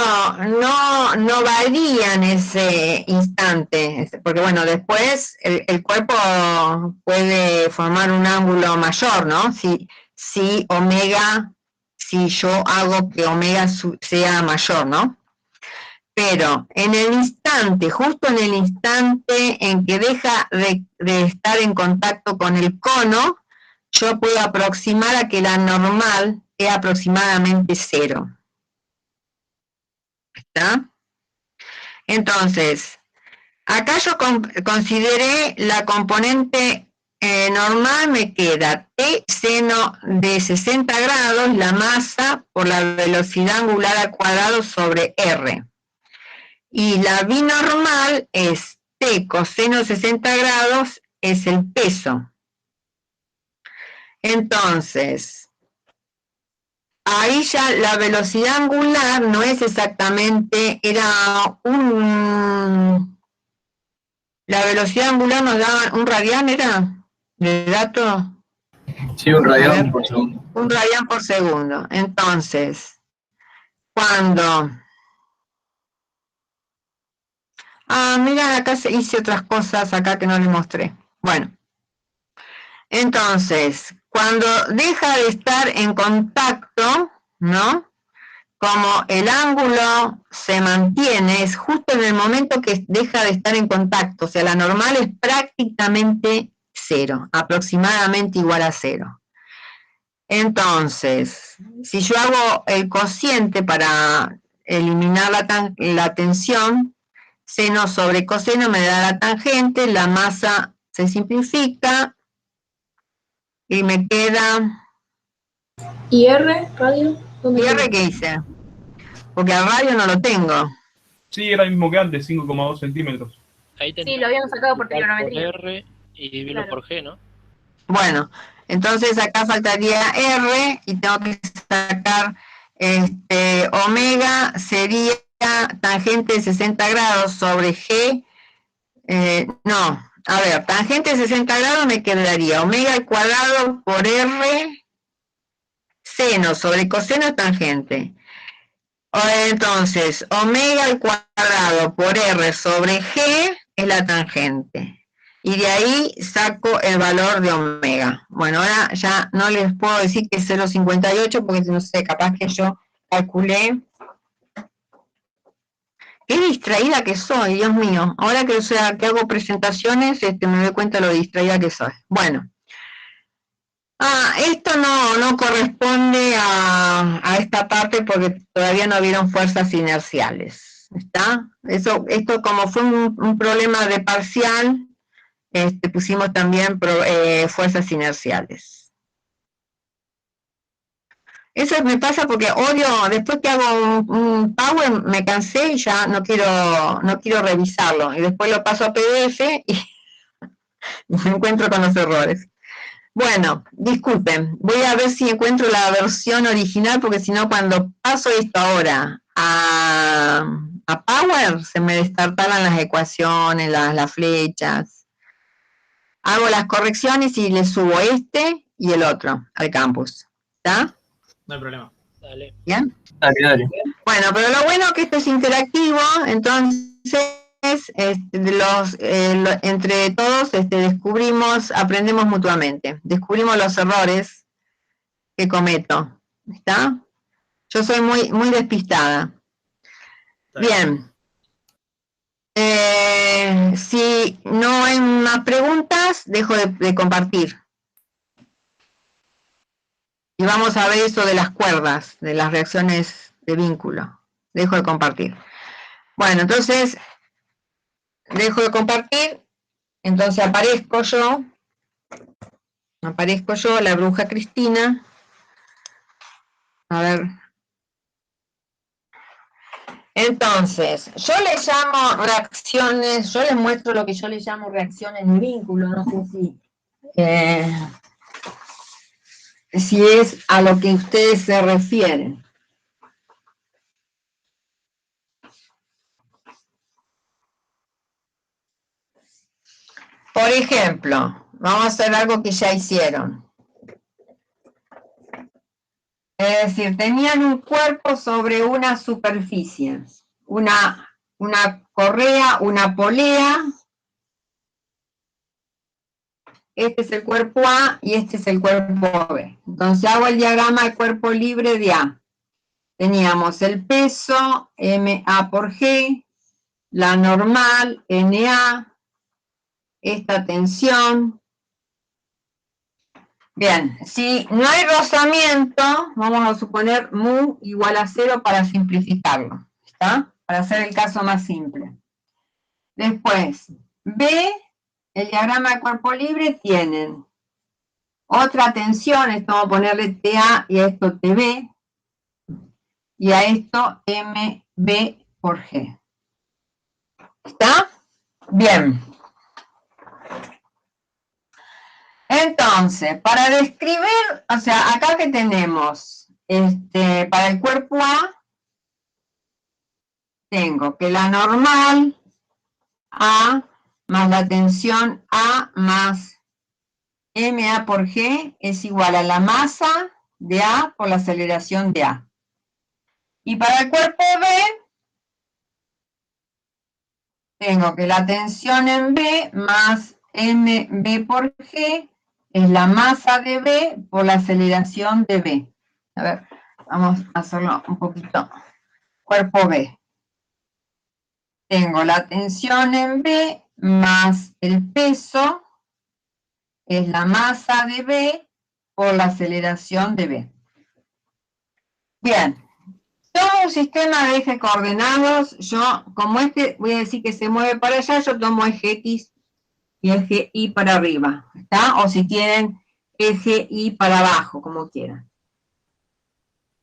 no varía en ese instante, porque bueno, después el cuerpo puede formar un ángulo mayor, ¿no? Si si yo hago que omega sea mayor, ¿no? Pero en el instante, justo en el instante en que deja de estar en contacto con el cono, yo puedo aproximar a que la normal es aproximadamente 0. ¿Está? Entonces, acá yo consideré la componente normal, me queda T seno de 60 grados, la masa por la velocidad angular al cuadrado sobre R. Y la binormal es T coseno de 60 grados, es el peso. Entonces, ahí ya la velocidad angular no es exactamente, la velocidad angular nos daba un radián, ¿era? ¿De dato? Sí, un radián por segundo. Un radián por segundo. Entonces, cuando... mira, acá hice otras cosas acá que no les mostré. Bueno, entonces, cuando deja de estar en contacto, ¿no? Como el ángulo se mantiene, es justo en el momento que deja de estar en contacto, o sea, la normal es prácticamente 0, aproximadamente igual a 0. Entonces, si yo hago el cociente para eliminar la tensión, seno sobre coseno me da la tangente, la masa se simplifica y me queda... ¿Y R, radio? ¿Y R qué hice? Porque al radio no lo tengo. Sí, era el mismo que antes, 5,2 centímetros. Ahí Sí, lo habíamos sacado por trigonometría. R y dividirlo por G, ¿no? Bueno, entonces acá faltaría R y tengo que sacar omega sería tangente de 60 grados sobre G. No, a ver, tangente de 60 grados me quedaría omega al cuadrado por R seno sobre coseno tangente. Entonces, omega al cuadrado por R sobre G es la tangente. Y de ahí saco el valor de omega. Bueno, ahora ya no les puedo decir que es 0,58 porque no sé, capaz que yo calculé. Qué distraída que soy, Dios mío. Ahora que, que hago presentaciones, me doy cuenta de lo distraída que soy. Bueno. Esto no corresponde a esta parte porque todavía no vieron fuerzas inerciales. ¿Está? Esto como fue un problema de parcial, pusimos también fuerzas inerciales. Eso me pasa porque odio, después que hago un Power me cansé y ya no quiero revisarlo. Y después lo paso a PDF y me encuentro con los errores. Bueno, disculpen, voy a ver si encuentro la versión original porque si no cuando paso esto ahora a Power se me destartalan las ecuaciones, las flechas. Hago las correcciones y le subo este y el otro al campus. ¿Está? No hay problema. Dale. ¿Bien? Dale. Bueno, pero lo bueno es que esto es interactivo, entonces entre todos aprendemos mutuamente, descubrimos los errores que cometo. ¿Está? Yo soy muy despistada. Bien. Si no hay más preguntas, dejo de compartir. Y vamos a ver eso de las cuerdas, de las reacciones de vínculo. Dejo de compartir. Bueno, entonces, dejo de compartir. Entonces aparezco yo, la bruja Cristina. A ver. Entonces, yo le llamo reacciones, yo les muestro lo que yo le llamo reacciones de vínculo, no sé si es a lo que ustedes se refieren. Por ejemplo, vamos a hacer algo que ya hicieron. Es decir, tenían un cuerpo sobre una superficie, una correa, una polea, este es el cuerpo A y este es el cuerpo B. Entonces hago el diagrama de cuerpo libre de A. Teníamos el peso, MA por G, la normal, NA, esta tensión. Bien, si no hay rozamiento, vamos a suponer mu igual a 0 para simplificarlo, ¿está? Para hacer el caso más simple. Después, B, el diagrama de cuerpo libre, tienen otra tensión, esto vamos a ponerle TA y a esto TB, y a esto MB por G. ¿Está? Bien. Entonces, para describir, o sea, acá que tenemos, para el cuerpo A, tengo que la normal A más la tensión A más MA por G es igual a la masa de A por la aceleración de A. Y para el cuerpo B, tengo que la tensión en B más MB por G es la masa de B por la aceleración de B. A ver, vamos a hacerlo un poquito. Cuerpo B. Tengo la tensión en B más el peso, es la masa de B por la aceleración de B. Bien, tomo un sistema de eje coordenados, yo como este voy a decir que se mueve para allá, yo tomo eje X y eje Y para arriba, ¿está? O si quieren eje Y para abajo, como quieran.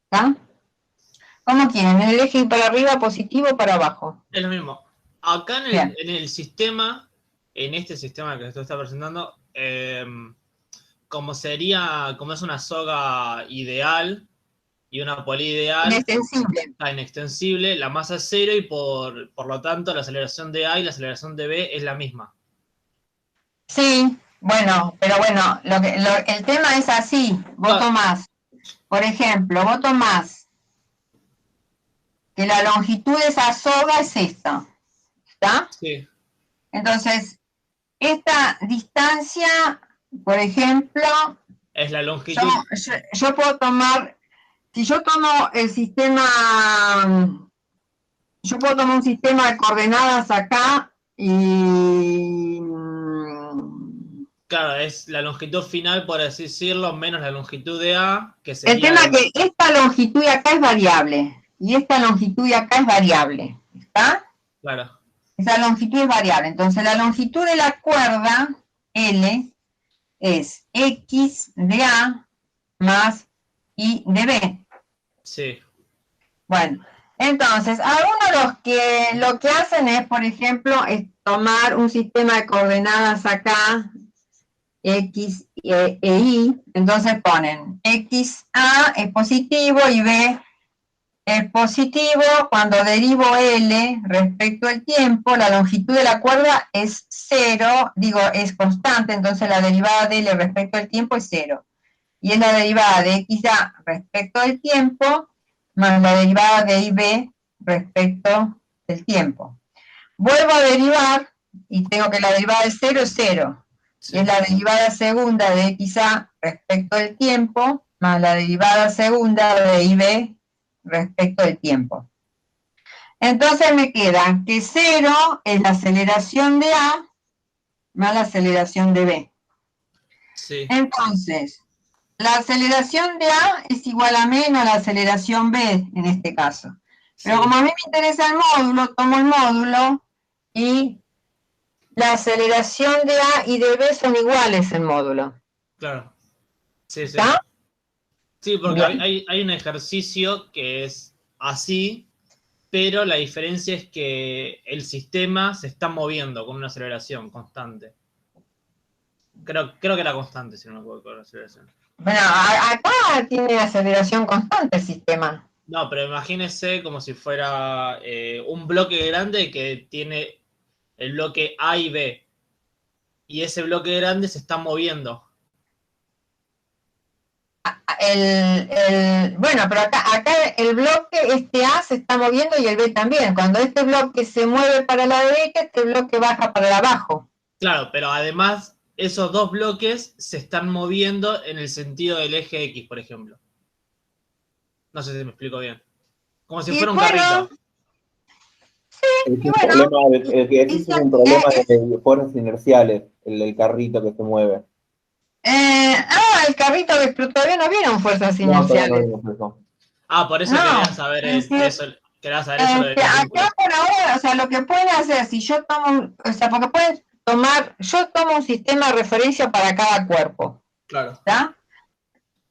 ¿Está? ¿Cómo quieren? ¿El eje Y para arriba, positivo o para abajo? Es lo mismo. Acá en el sistema, en este sistema que esto está presentando, como es una soga ideal y una poliideal, inextensible, la masa es 0 y por lo tanto la aceleración de A y la aceleración de B es la misma. Sí, bueno, pero bueno, el tema es así, vos tomás, por ejemplo, vos tomás que la longitud de esa soga es esta, ¿está? Sí. Entonces, esta distancia, por ejemplo, es la longitud. Yo puedo tomar, si yo tomo el sistema, yo puedo tomar un sistema de coordenadas acá y... Claro, es la longitud final, por así decirlo, menos la longitud de A, que sería... El tema es que esta longitud de acá es variable, y esta longitud de acá es variable, ¿está? Claro. Esa longitud es variable, entonces la longitud de la cuerda, L, es X de A más Y de B. Sí. Bueno, entonces, algunos lo que hacen es, por ejemplo, es tomar un sistema de coordenadas acá, X e Y, entonces ponen XA es positivo y B es positivo. Cuando derivo L respecto al tiempo, la longitud de la cuerda es 0, es constante, entonces la derivada de L respecto al tiempo es 0. Y es la derivada de XA respecto al tiempo más la derivada de IB respecto del tiempo. Vuelvo a derivar y tengo que la derivada de 0 es 0. Y es la derivada segunda de XA respecto del tiempo más la derivada segunda de IB respecto del tiempo. Entonces me queda que 0 es la aceleración de A más la aceleración de B. Sí. Entonces, la aceleración de A es igual a menos la aceleración B en este caso. Pero como a mí me interesa el módulo, tomo el módulo y la aceleración de A y de B son iguales en módulo. Claro. Sí, sí. ¿Está? Sí, porque hay un ejercicio que es así, pero la diferencia es que el sistema se está moviendo con una aceleración constante. Creo que era constante, si no me acuerdo con la aceleración. Bueno, acá tiene aceleración constante el sistema. No, pero imagínese como si fuera un bloque grande que tiene el bloque A y B. Y ese bloque grande se está moviendo. Bueno, pero acá el bloque, este A se está moviendo y el B también. Cuando este bloque se mueve para la derecha, este bloque baja para el abajo. Claro, pero además esos dos bloques se están moviendo en el sentido del eje X, por ejemplo. No sé si me explico bien. Como si fuera un carrito. Ese es un problema de fuerzas inerciales, el carrito que se mueve. El carrito pero todavía no vieron fuerzas No, todavía no inerciales. vimos eso. Por eso No, quería saber eso. Quería saber eso de acá por ahora, o sea, lo que pueden hacer, si yo tomo, o sea, porque pueden tomar, yo tomo un sistema de referencia para cada cuerpo. Claro. ¿Está?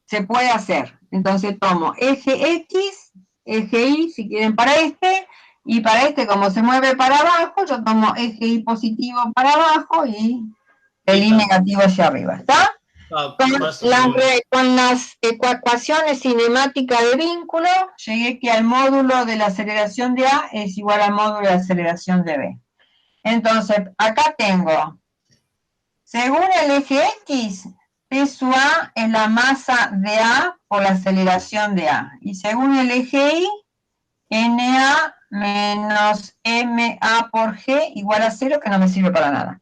Se puede hacer. Entonces tomo eje X, eje Y, si quieren para este, y para este, como se mueve para abajo, yo tomo eje Y positivo para abajo y el Y negativo hacia arriba. ¿Está? Con las ecuaciones cinemáticas de vínculo, llegué que al módulo de la aceleración de A es igual al módulo de la aceleración de B. Entonces, acá tengo, según el eje X, P sub A es la masa de A por la aceleración de A. Y según el eje Y, NA menos MA por G igual a 0, que no me sirve para nada.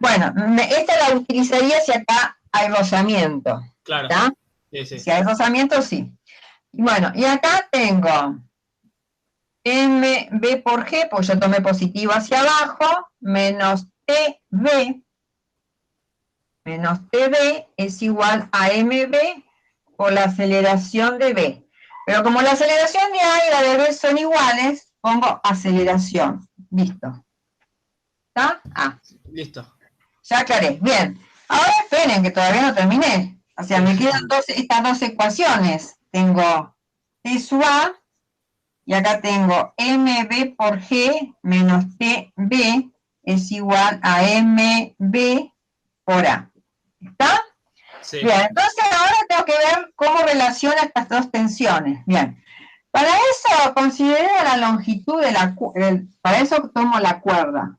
Bueno, esta la utilizaría si acá hay rozamiento. Claro. ¿Está? Sí. Si hay rozamiento, sí. Bueno, y acá tengo MB por G, pues yo tomé positivo hacia abajo, menos TB es igual a MB por la aceleración de B. Pero como la aceleración de A y la de B son iguales, pongo aceleración. Listo. ¿Está? Listo. Ya aclaré. Bien. Ahora esperen, que todavía no terminé. O sea, me quedan estas dos ecuaciones. Tengo T sub A, y acá tengo MB por G menos TB es igual a MB por A. ¿Está? Sí. Bien, entonces ahora tengo que ver cómo relaciona estas dos tensiones. Bien. Para eso considero la longitud de la cuerda. Para eso tomo la cuerda.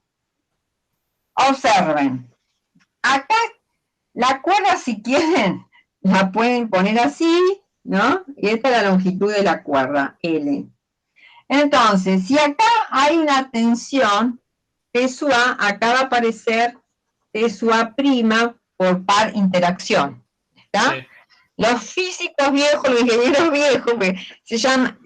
Observen. Acá la cuerda, si quieren, la pueden poner así, ¿no? Y esta es la longitud de la cuerda, L. Entonces, si acá hay una tensión, T sub A, acá va a aparecer T sub A' por par interacción. ¿Está? Sí. Los físicos viejos, los ingenieros viejos,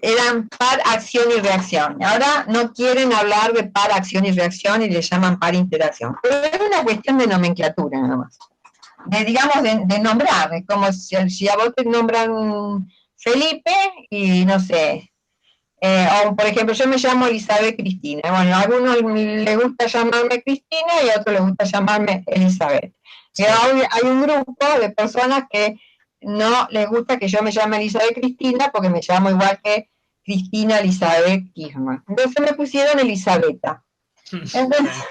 eran par acción y reacción. Ahora no quieren hablar de par acción y reacción y le llaman par interacción. Pero es una cuestión de nomenclatura nada más. De nombrar. Es como si a vos te nombran Felipe y no sé. O por ejemplo, yo me llamo Elizabeth Cristina. Bueno, a algunos les gusta llamarme Cristina y a otros les gusta llamarme Elizabeth. Sí. Hay un grupo de personas que no les gusta que yo me llame Elizabeth Cristina porque me llamo igual que Cristina Elizabeth Kirchner. Entonces me pusieron Elizabeta. Entonces,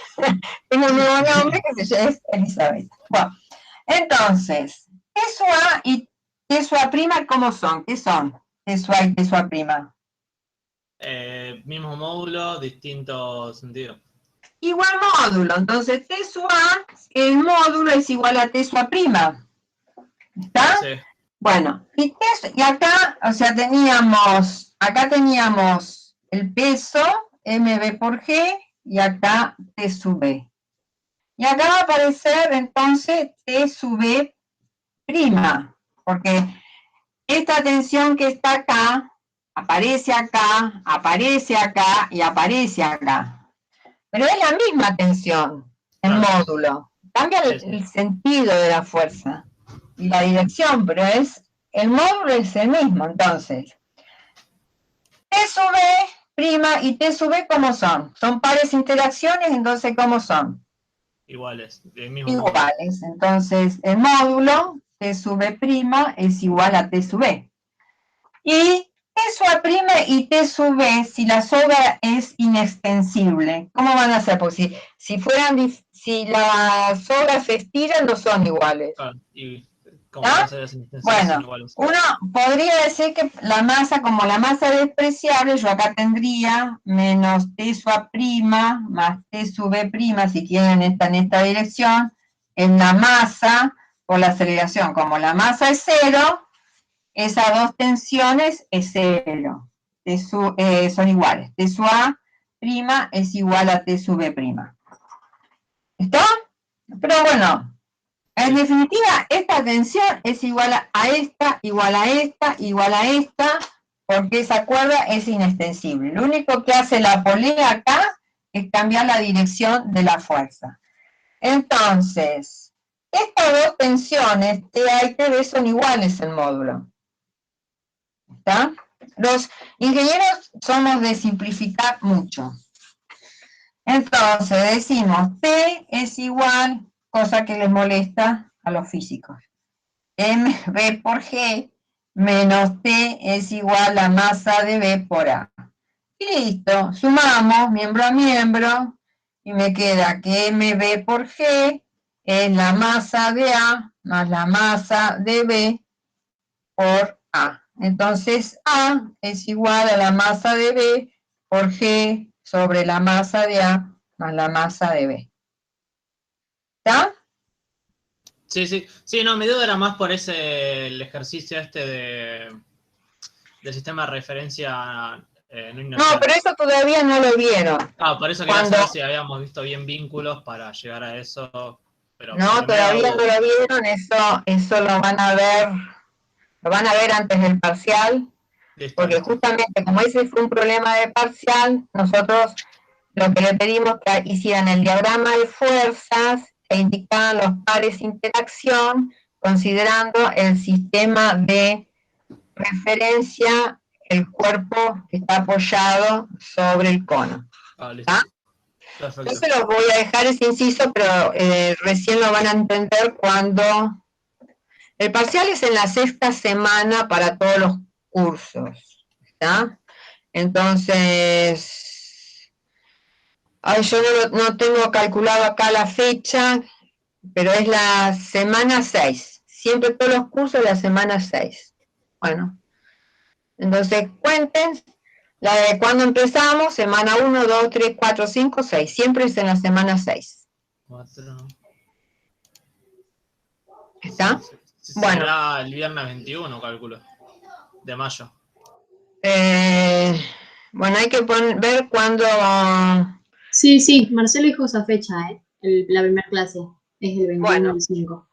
tengo un nuevo nombre que se llama Elizabeth. Bueno, entonces, T sub A y T sub A', ¿cómo son? ¿Qué son? T sub A y T sub A'. Mismo módulo, distinto sentido. Igual módulo, entonces T sub A, el módulo es igual a T sub A'. ¿Está? Sí. Bueno, y acá, o sea, acá teníamos el peso, MB por G, y acá T sub B. Y acá va a aparecer entonces T sub B', porque esta tensión que está acá, aparece acá y aparece acá. Pero es la misma tensión, el módulo. Cambia el sentido de la fuerza y la dirección, pero el módulo es el mismo. Entonces, T sub B' y T sub B, ¿cómo son? Son pares interacciones, entonces, ¿cómo son? Iguales, del mismo iguales. Módulo. Entonces, el módulo T sub B' es igual a T sub B. Y T sub A' y T sub B, si la soga es inextensible, ¿cómo van a ser? Porque si las sogas se estiran, no son iguales. Bueno, uno podría decir que la masa, como la masa despreciable, yo acá tendría menos T sub A' más T sub B', si quieren en esta dirección, en la masa por la aceleración. Como la masa es 0, esas dos tensiones es 0. Son iguales. T sub A' es igual a T sub B'. ¿Está? Pero bueno, En definitiva, esta tensión es igual a esta, igual a esta, igual a esta, porque esa cuerda es inextensible. Lo único que hace la polea acá es cambiar la dirección de la fuerza. Entonces, estas dos tensiones TA y TB son iguales en módulo. ¿Está? Los ingenieros somos de simplificar mucho. Entonces decimos T es igual, cosa que les molesta a los físicos, mB por G menos T es igual a masa de B por A. Y listo, sumamos miembro a miembro y me queda que mB por G es la masa de A más la masa de B por A. Entonces A es igual a la masa de B por G sobre la masa de A más la masa de B. ¿Está? Sí, sí. Sí, no, mi duda era más por el ejercicio del sistema de referencia no inercial. No, pero eso todavía no lo vieron. Ah, por eso quería saber si habíamos visto bien vínculos para llegar a eso. Pero no, todavía no lo vieron, eso lo van a ver antes del parcial. Listo, porque listo. justamente como ese fue un problema de parcial, nosotros lo que le pedimos que hicieran el diagrama de fuerzas e indicaban los pares de interacción, considerando el sistema de referencia, el cuerpo que está apoyado sobre el cono. Ah, listo. Perfecto. Yo se los voy a dejar ese inciso, pero recién lo van a entender cuando... El parcial es en la 6ª semana para todos los cursos, ¿está? Entonces, yo no tengo calculado acá la fecha, pero es la semana 6. Siempre todos los cursos la semana 6. Bueno, entonces cuenten la de cuando empezamos, semana 1, 2, 3, 4, 5, 6. Siempre es en la semana 6. 4. ¿Está? Bueno. Será el viernes 21, calculo, de mayo. Bueno, hay que ver cuándo... Sí, Marcelo dijo esa fecha, la primera clase. Es el 21 del 5.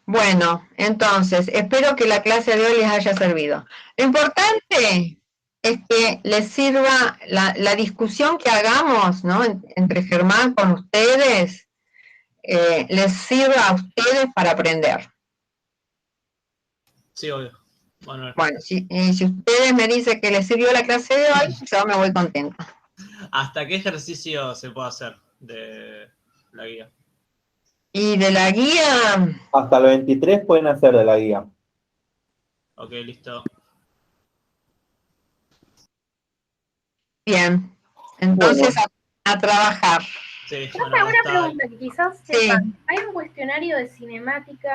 Bueno, entonces, espero que la clase de hoy les haya servido. Lo importante es que les sirva la discusión que hagamos, ¿no? Entre Germán con ustedes, les sirva a ustedes para aprender. Sí, obvio. Bueno, si ustedes me dicen que les sirvió la clase de hoy, yo me voy contenta. ¿Hasta qué ejercicio se puede hacer de la guía? Y de la guía... Hasta el 23 pueden hacer de la guía. Ok, listo. Bien. Entonces, bueno, a trabajar. Sí, una pregunta que quizás sepan. Hay un cuestionario de cinemática